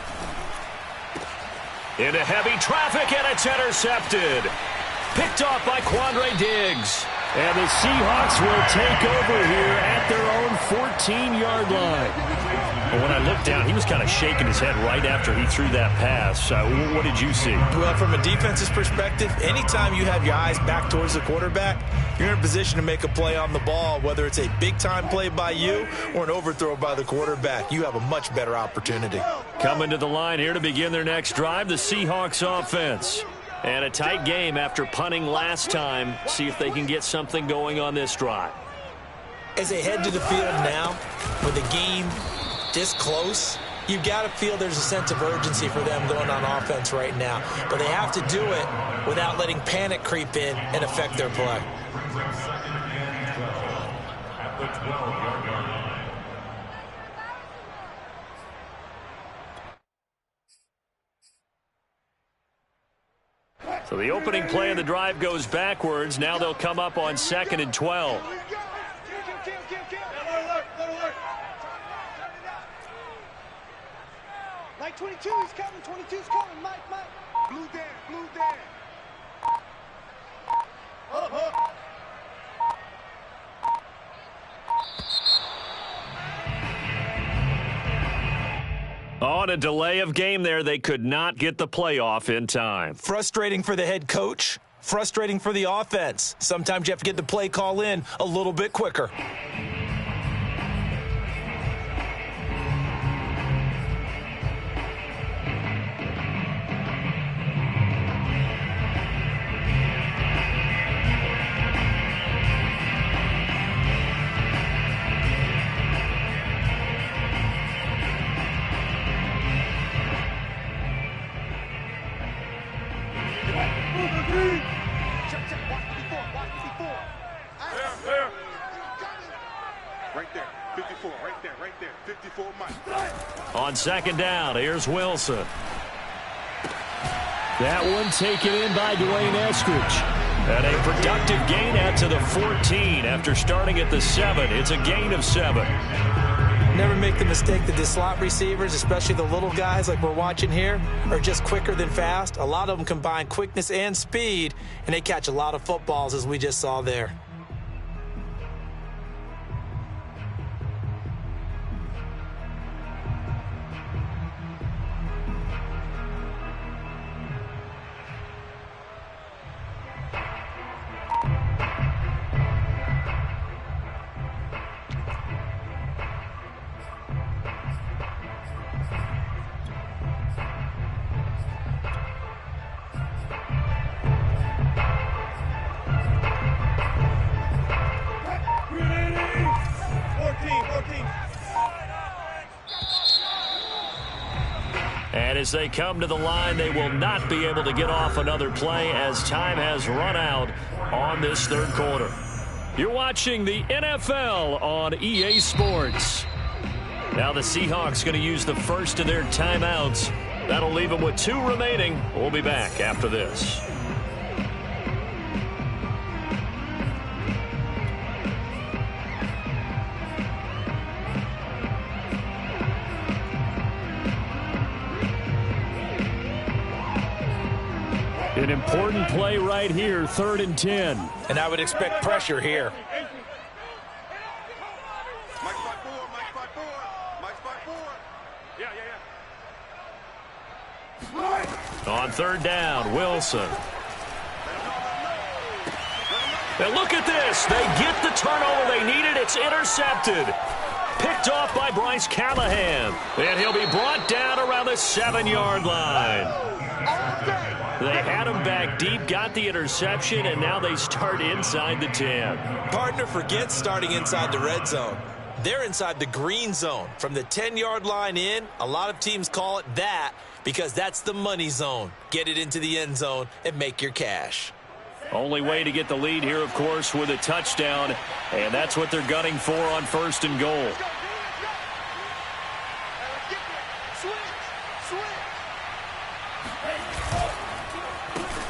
Into heavy traffic, and it's intercepted. Picked off by Quandre Diggs. And the Seahawks will take over here at their own 14-yard line. But when I looked down, he was kind of shaking his head right after he threw that pass. What did you see? Well, from a defense's perspective, anytime you have your eyes back towards the quarterback, you're in a position to make a play on the ball, whether it's a big-time play by you or an overthrow by the quarterback. You have a much better opportunity. Coming to the line here to begin their next drive, the Seahawks offense. And a tight game after punting last time. See if they can get something going on this drive. As they head to the field now, with the game this close, you've got to feel there's a sense of urgency for them going on offense right now. But they have to do it without letting panic creep in and affect their play. At the 12-yard line. So the opening play of the drive goes backwards. Now they'll come up on 2nd and 12. Mike 22, he's coming. 22's coming. Mike. Blue down. Up. On a delay of game there, they could not get the playoff in time. Frustrating for the head coach. Frustrating for the offense. Sometimes you have to get the play call in a little bit quicker. Right there, 54 Mike. On second down, here's Wilson. That one taken in by Dwayne Eskridge. And a productive gain out to the 14 after starting at the 7. It's a gain of 7. Never make the mistake that the slot receivers, especially the little guys like we're watching here, are just quicker than fast. A lot of them combine quickness and speed, and they catch a lot of footballs, as we just saw there. And as they come to the line, they will not be able to get off another play as time has run out on this third quarter. You're watching the NFL on EA Sports. Now the Seahawks going to use the first of their timeouts. That'll leave them with 2 remaining. We'll be back after this. An important play right here, 3rd and 10. And I would expect pressure here. Mike spot 4, Mike spot 4, Mike spot 4. On 3rd down, Wilson. And look at this. They get the turnover they needed. It's intercepted. Picked off by Bryce Callahan. And he'll be brought down around the 7-yard line. They had him back deep, got the interception, and now they start inside the 10. Partner, forget starting inside the red zone. They're inside the green zone. From the 10-yard line in, a lot of teams call it that because that's the money zone. Get it into the end zone and make your cash. Only way to get the lead here, of course, with a touchdown, and that's what they're gunning for on 1st and goal.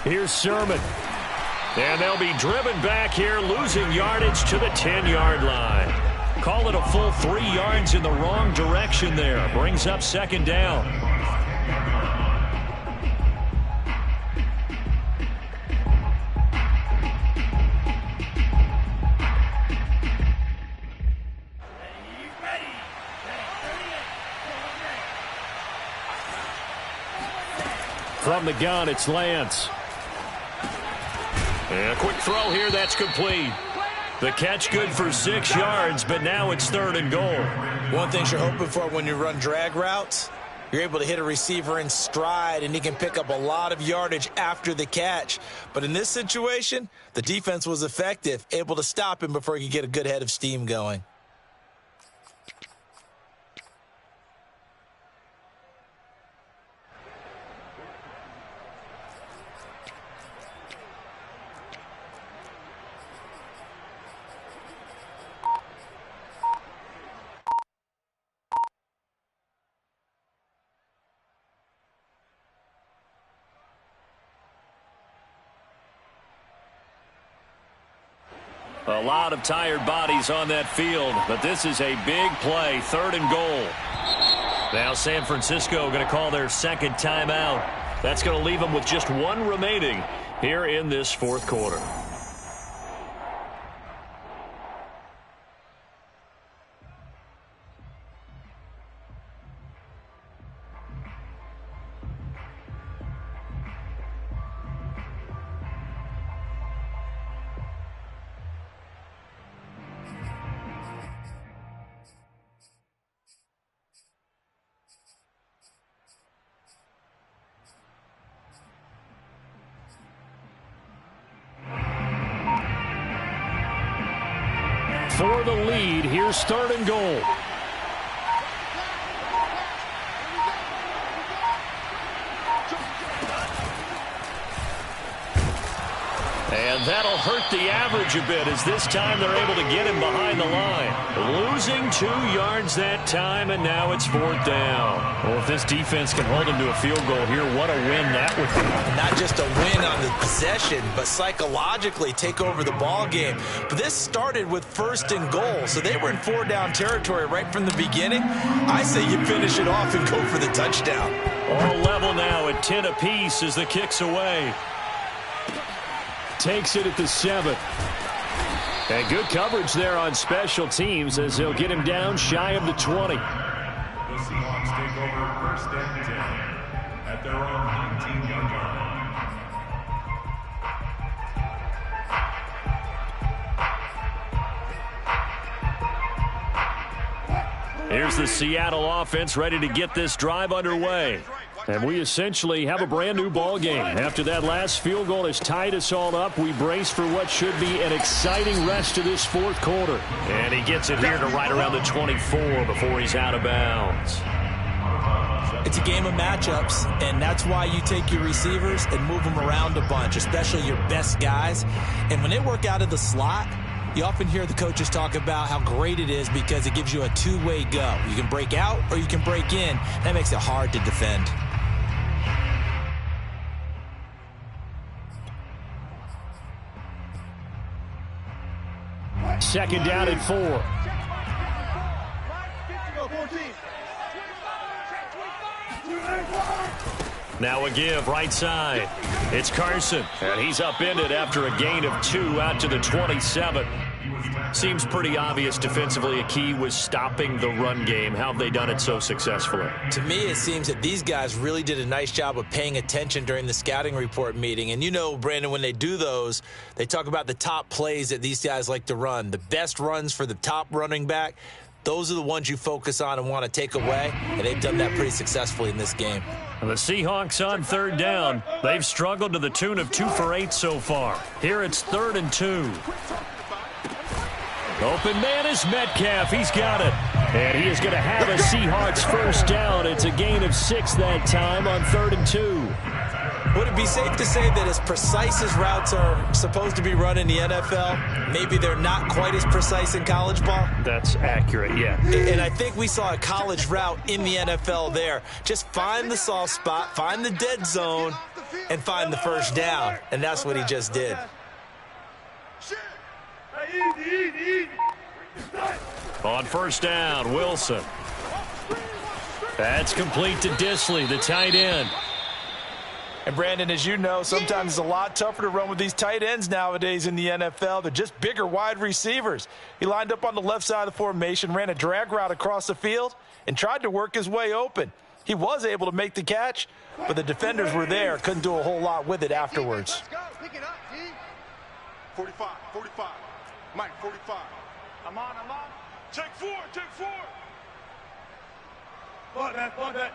Here's Sermon. And they'll be driven back here, losing yardage to the 10-yard line. Call it a full 3 yards in the wrong direction there. Brings up 2nd down. From the gun, it's Lance. And a quick throw here, that's complete. The catch good for 6 yards, but now it's 3rd and goal. One thing you're hoping for when you run drag routes, you're able to hit a receiver in stride, and he can pick up a lot of yardage after the catch. But in this situation, the defense was effective, able to stop him before he could get a good head of steam going. A lot of tired bodies on that field, but this is a big play, 3rd and goal. Now San Francisco going to call their 2nd timeout. That's going to leave them with just 1 remaining here in this 4th quarter. For the lead, here's 3rd and goal. And that'll hurt the average a bit as this time they're able to get him behind the line. Losing 2 yards that time, and now it's 4th down. Well, if this defense can hold him to a field goal here, what a win that would be. Not just a win on the possession, but psychologically take over the ball game. But this started with 1st and goal, so they were in 4-down territory right from the beginning. I say you finish it off and go for the touchdown. All level now at 10 apiece as the kick's away. Takes it at the 7. And good coverage there on special teams as they'll get him down shy of the 20. The Seahawks take over 1st and 10 at their own 19-yard line. Here's the Seattle offense ready to get this drive underway. And we essentially have a brand new ball game. After that last field goal has tied us all up, we brace for what should be an exciting rest of this 4th quarter. And he gets it here to right around the 24 before he's out of bounds. It's a game of matchups, and that's why you take your receivers and move them around a bunch, especially your best guys. And when they work out of the slot, you often hear the coaches talk about how great it is because it gives you a two-way go. You can break out or you can break in. That makes it hard to defend. 2nd down and 4. Now a give right side. It's Carson, and he's upended after a gain of 2 out to the 27. Seems pretty obvious defensively a key was stopping the run game. How have they done it so successfully? To me, it seems that these guys really did a nice job of paying attention during the scouting report meeting. And you know, Brandon, when they do those, they talk about the top plays that these guys like to run. The best runs for the top running back, those are the ones you focus on and want to take away. And they've done that pretty successfully in this game. And the Seahawks on 3rd down. They've struggled to the tune of 2 for 8 so far. Here it's 3rd and 2. Open man is Metcalf. He's got it. And he is going to have a Seahawks 1st down. It's a gain of 6 that time on 3rd and 2. Would it be safe to say that as precise as routes are supposed to be run in the NFL, maybe they're not quite as precise in college ball? That's accurate, yeah. And I think we saw a college route in the NFL there. Just find the soft spot, find the dead zone, and find the 1st down. And that's what he just did. On 1st down, Wilson. That's complete to Disley, the tight end. And Brandon, as you know, sometimes it's a lot tougher to run with these tight ends nowadays in the NFL. They're just bigger wide receivers. He lined up on the left side of the formation, ran a drag route across the field, and tried to work his way open. He was able to make the catch, but the defenders were there, couldn't do a whole lot with it afterwards. 45, 45. Mike, 45. I'm on. Take 4. Blood that.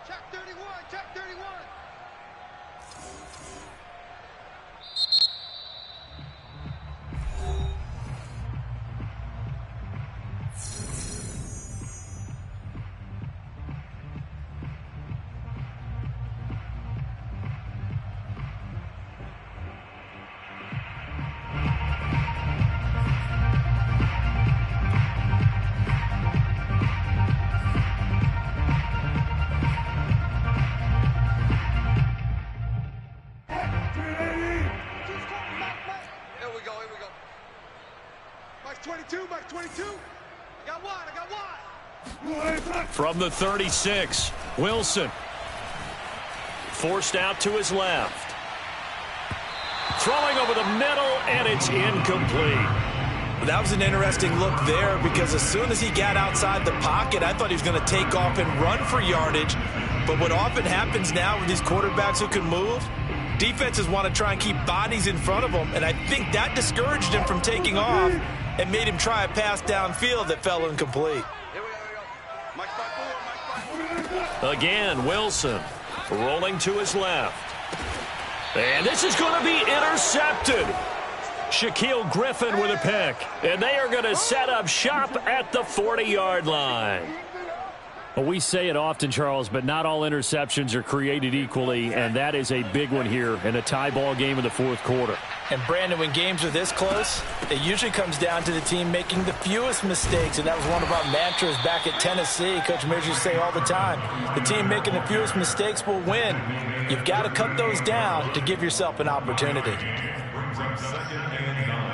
Check 31. Mike 22. I got one. From the 36, Wilson. Forced out to his left. Throwing over the middle, and it's incomplete. That was an interesting look there because as soon as he got outside the pocket, I thought he was going to take off and run for yardage. But what often happens now with these quarterbacks who can move, defenses want to try and keep bodies in front of them, and I think that discouraged him from taking off and made him try a pass downfield that fell incomplete. Again, Wilson rolling to his left. And this is going to be intercepted. Shaquille Griffin with a pick. And they are going to set up shop at the 40-yard line. Well, we say it often, Charles, but not all interceptions are created equally, and that is a big one here in a tie ball game in the fourth quarter. And, Brandon, when games are this close, it usually comes down to the team making the fewest mistakes, and that was one of our mantras back at Tennessee. Coach Mears used to say all the time, the team making the fewest mistakes will win. You've got to cut those down to give yourself an opportunity. Brings up 2nd and 9.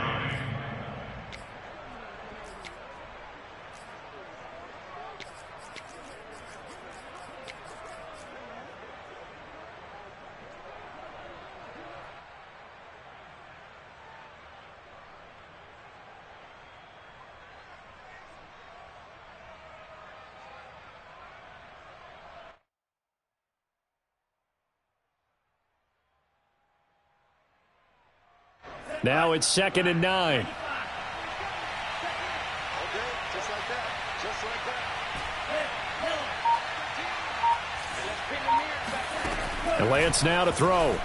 Now it's 2nd and 9. Okay, just like that. Just like that. And Lance now to throw.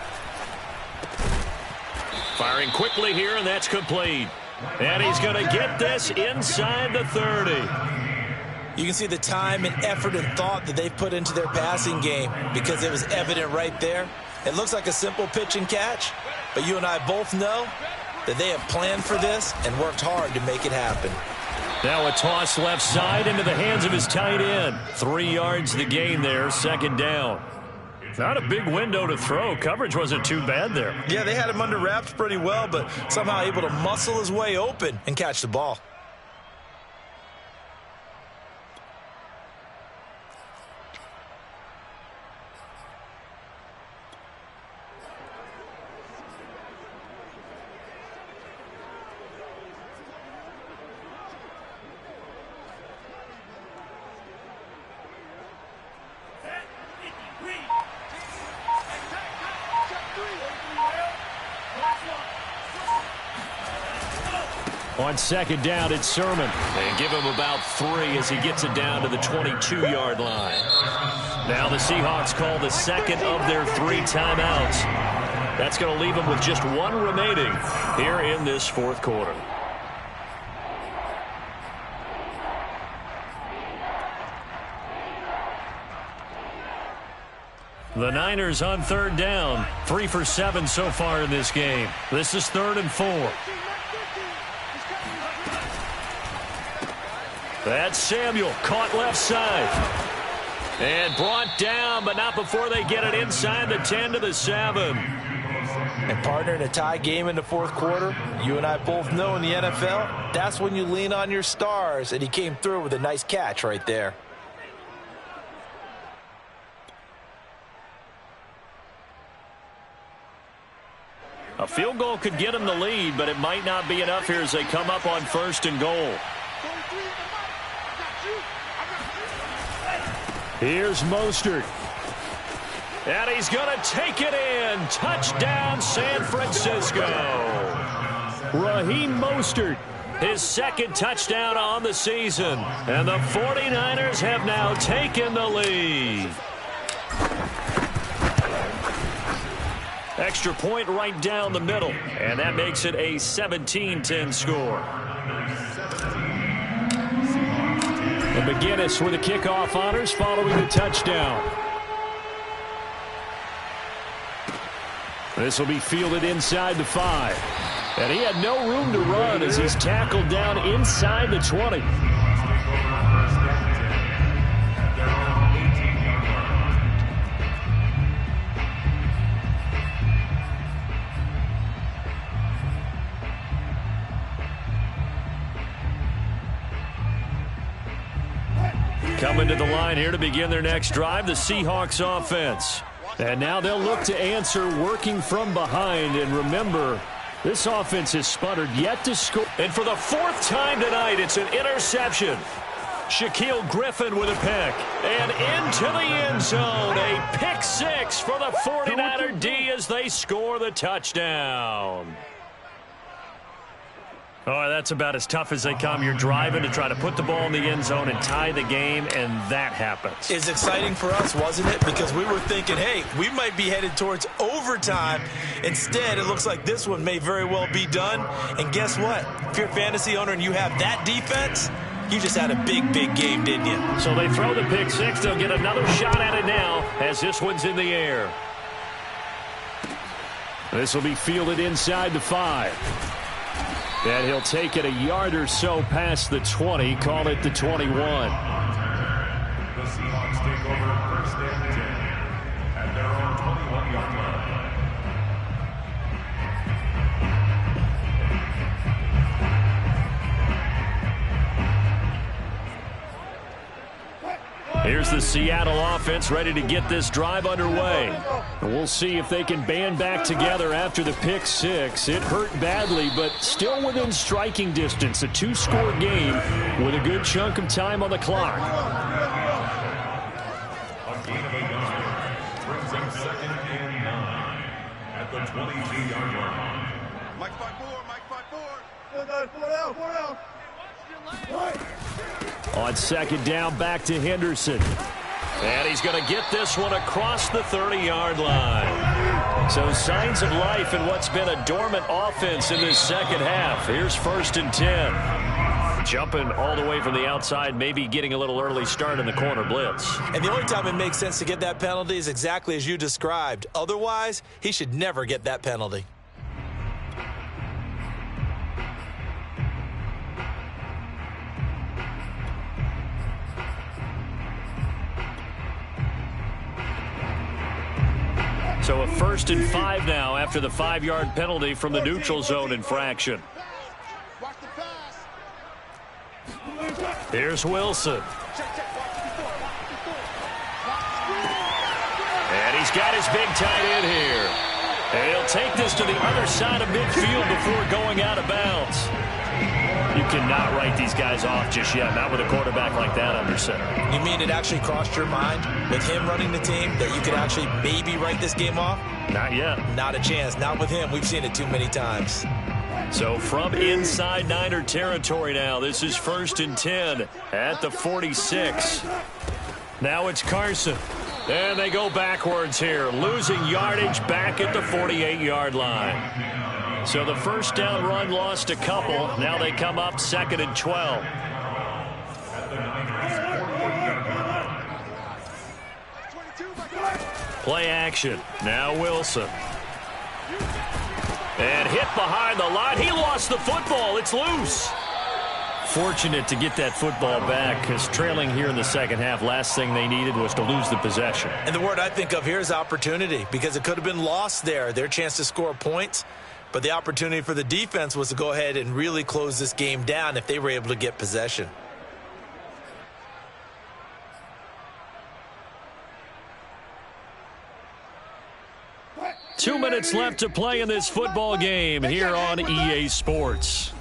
Firing quickly here, and that's complete. And he's going to get this inside the 30. You can see the time and effort and thought that they've put into their passing game because it was evident right there. It looks like a simple pitch and catch, but you and I both know that they have planned for this and worked hard to make it happen. Now a toss left side into the hands of his tight end. 3 yards the gain there, 2nd down. Not a big window to throw. Coverage wasn't too bad there. Yeah, they had him under wraps pretty well, but somehow able to muscle his way open and catch the ball. On 2nd down, it's Sermon. And give him about 3 as he gets it down to the 22-yard line. Now the Seahawks call the 2nd of their 3 timeouts. That's going to leave them with just 1 remaining here in this fourth quarter. The Niners on 3rd down. 3 for 7 so far in this game. This is 3rd and 4. That's Samuel, caught left side. And brought down, but not before they get it inside the 10 to the 7. And, partner, in a tie game in the fourth quarter, you and I both know in the NFL, that's when you lean on your stars, and he came through with a nice catch right there. A field goal could get him the lead, but it might not be enough here as they come up on 1st and goal. Here's Mostert. And he's going to take it in. Touchdown, San Francisco. Raheem Mostert, his 2nd touchdown on the season. And the 49ers have now taken the lead. Extra point right down the middle. And that makes it a 17-10 score. And McGinnis with the kickoff honors following the touchdown. This will be fielded inside the 5. And he had no room to run as he's tackled down inside the 20. Coming to the line here to begin their next drive, the Seahawks offense. And now they'll look to answer working from behind. And remember, this offense has sputtered yet to score. And for the 4th time tonight, it's an interception. Shaquille Griffin with a pick. And into the end zone, a pick 6 for the 49er D as they score the touchdown. Oh, that's about as tough as they come. You're driving to try to put the ball in the end zone and tie the game, and that happens. It's exciting for us, wasn't it? Because we were thinking, hey, we might be headed towards overtime. Instead, it looks like this one may very well be done. And guess what? If you're a fantasy owner and you have that defense, You just had a big, big game, didn't you? So they throw the pick six. They'll get another shot at it now as this one's in the air. This will be fielded inside the 5. And he'll take it a yard or so past the 20, call it the 21. The Seahawks take over first and 10 at their own 21-yard line. Here's the Seattle offense ready to get this drive underway. And we'll see if they can band back together after the pick six. It hurt badly, but still within striking distance. A 2-score game with a good chunk of time on the clock. A gain of a yard brings them second and 9 at the 22-yard line. Mike 5-4, Mike 5-4. On second down, back to Henderson. And he's going to get this one across the 30-yard line. So signs of life in what's been a dormant offense in this second half. Here's first and 10. Jumping all the way from the outside, maybe getting a little early start in the corner blitz. And the only time it makes sense to get that penalty is exactly as you described. Otherwise, he should never get that penalty. So a first and 5 now after the 5-yard penalty from the neutral zone infraction. Here's Wilson. And he's got his big tight end here. And he'll take this to the other side of midfield before going out of bounds. You cannot write these guys off just yet, not with a quarterback like that under center. You mean it actually crossed your mind with him running the team that you could actually maybe write this game off? Not yet. Not a chance. Not with him. We've seen it too many times. So from inside Niner territory now, this is first and 10 at the 46. Now it's Carson. And they go backwards here, losing yardage back at the 48-yard line. So the first down run lost a couple. Now they come up second and 12. Play action. Now Wilson. And hit behind the line. He lost the football. It's loose. Fortunate to get that football back because trailing here in the second half, last thing they needed was to lose the possession. And the word I think of here is opportunity because it could have been lost there. Their chance to score points. But the opportunity for the defense was to go ahead and really close this game down if they were able to get possession. Two minutes left to play in this football game here on EA Sports.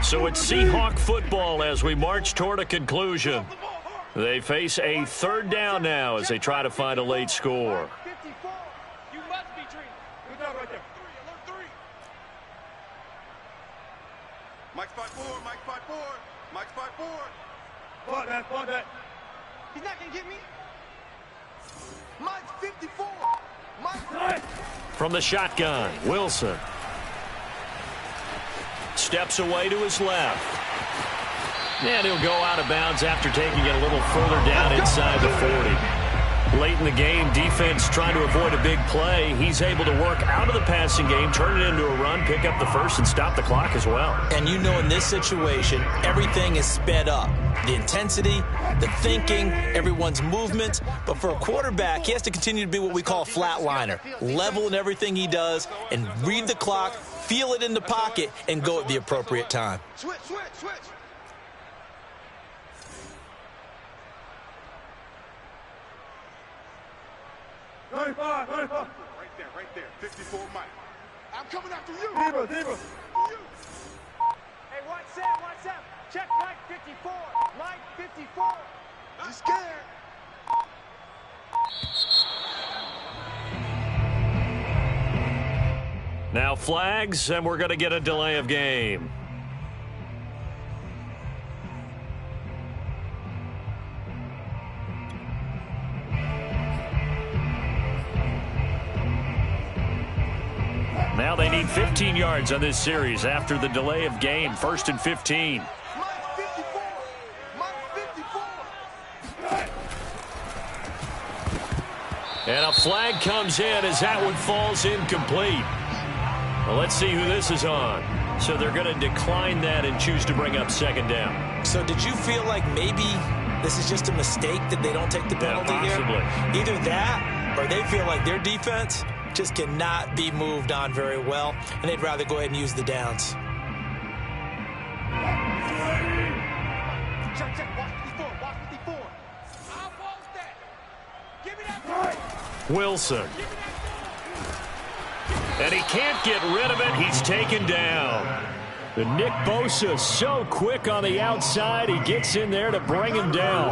So it's Seahawk football as we march toward a conclusion. They face a third down now as they try to find a late score. You must be dreaming. Good job right there. Alert 3. Mike 5-4, Mike 5-4, Mike 5-4. Fuck that. He's not going to get me. Mike 54. Mike. From the shotgun, Wilson. Steps away to his left. And he'll go out of bounds after taking it a little further down inside the 40. Late in the game, defense trying to avoid a big play. He's able to work out of the passing game, turn it into a run, pick up the first, and stop the clock as well. And you know in this situation, everything is sped up. The intensity, the thinking, everyone's movement. But for a quarterback, he has to continue to be what we call a flatliner. Level in everything he does and read the clock, feel it in the pocket, and go at the appropriate time. Switch. 95. Right there. 54 Mike. I'm coming after you. Diva. Hey, watch that. Check Mike 54. Mike 54. I'm scared. Now flags, and we're going to get a delay of game. they need 15 yards on this series after the delay of game. 1st and 15. And a flag comes in as that one falls incomplete. Well, let's see who this is on. So they're going to decline that and choose to bring up 2nd down. So did you feel like maybe this is just a mistake that they don't take the penalty here? Either that or they feel like their defense just cannot be moved on very well, and they'd rather go ahead and use the downs. Wilson. And he can't get rid of it. He's taken down. And Nick Bosa so quick on the outside. He gets in there to bring him down.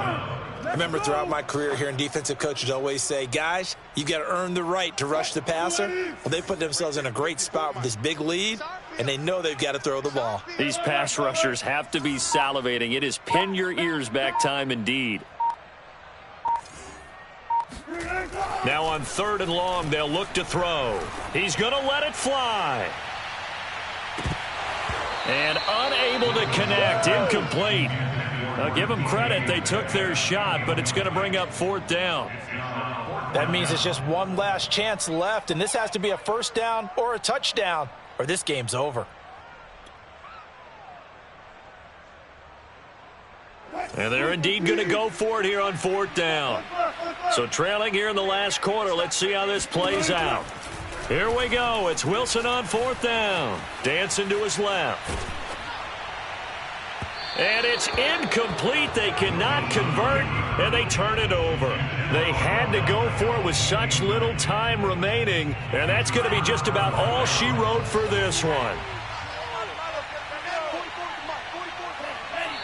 I remember throughout my career hearing defensive coaches always say, guys, you've got to earn the right to rush the passer. Well, they put themselves in a great spot with this big lead, and they know they've got to throw the ball. These pass rushers have to be salivating. It is pin your ears back time indeed. Now on 3rd and long, they'll look to throw. He's going to let it fly. And unable to connect, incomplete. I'll give them credit. They took their shot, but it's going to bring up 4th down. That means it's just one last chance left, and this has to be a 1st down or a touchdown, or this game's over. And they're indeed going to go for it here on 4th down. So trailing here in the last quarter, let's see how this plays out. Here we go. It's Wilson on 4th down. Dancing to his left. And it's incomplete. They cannot convert, and they turn it over. They had to go for it with such little time remaining, and that's going to be just about all she wrote for this one.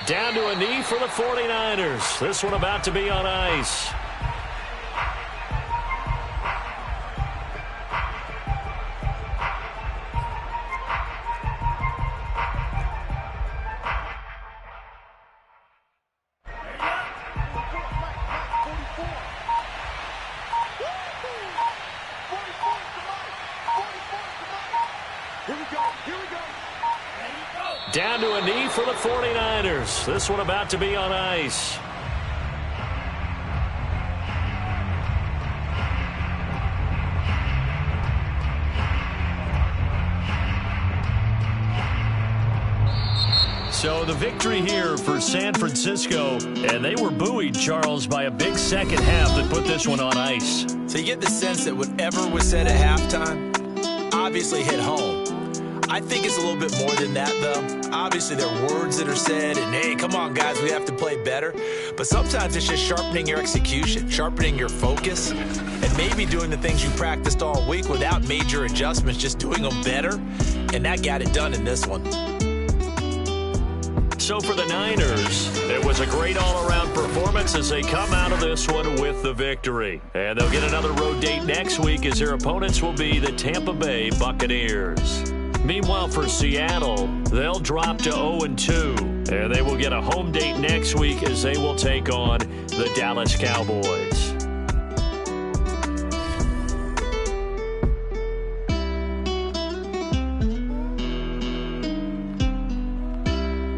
Down to a knee for the 49ers. This one about to be on ice. Down to a knee for the 49ers. This one about to be on ice. So the victory here for San Francisco, and they were buoyed, Charles, by a big second half that put this one on ice. So you get the sense that whatever was said at halftime obviously hit home. I think it's a little bit more than that, though. Obviously, there are words that are said, and, hey, come on, guys, we have to play better. But sometimes it's just sharpening your execution, sharpening your focus, and maybe doing the things you practiced all week without major adjustments, just doing them better. And that got it done in this one. So for the Niners, it was a great all-around performance as they come out of this one with the victory. And they'll get another road date next week as their opponents will be the Tampa Bay Buccaneers. Meanwhile, for Seattle, they'll drop to 0-2, and they will get a home date next week as they will take on the Dallas Cowboys.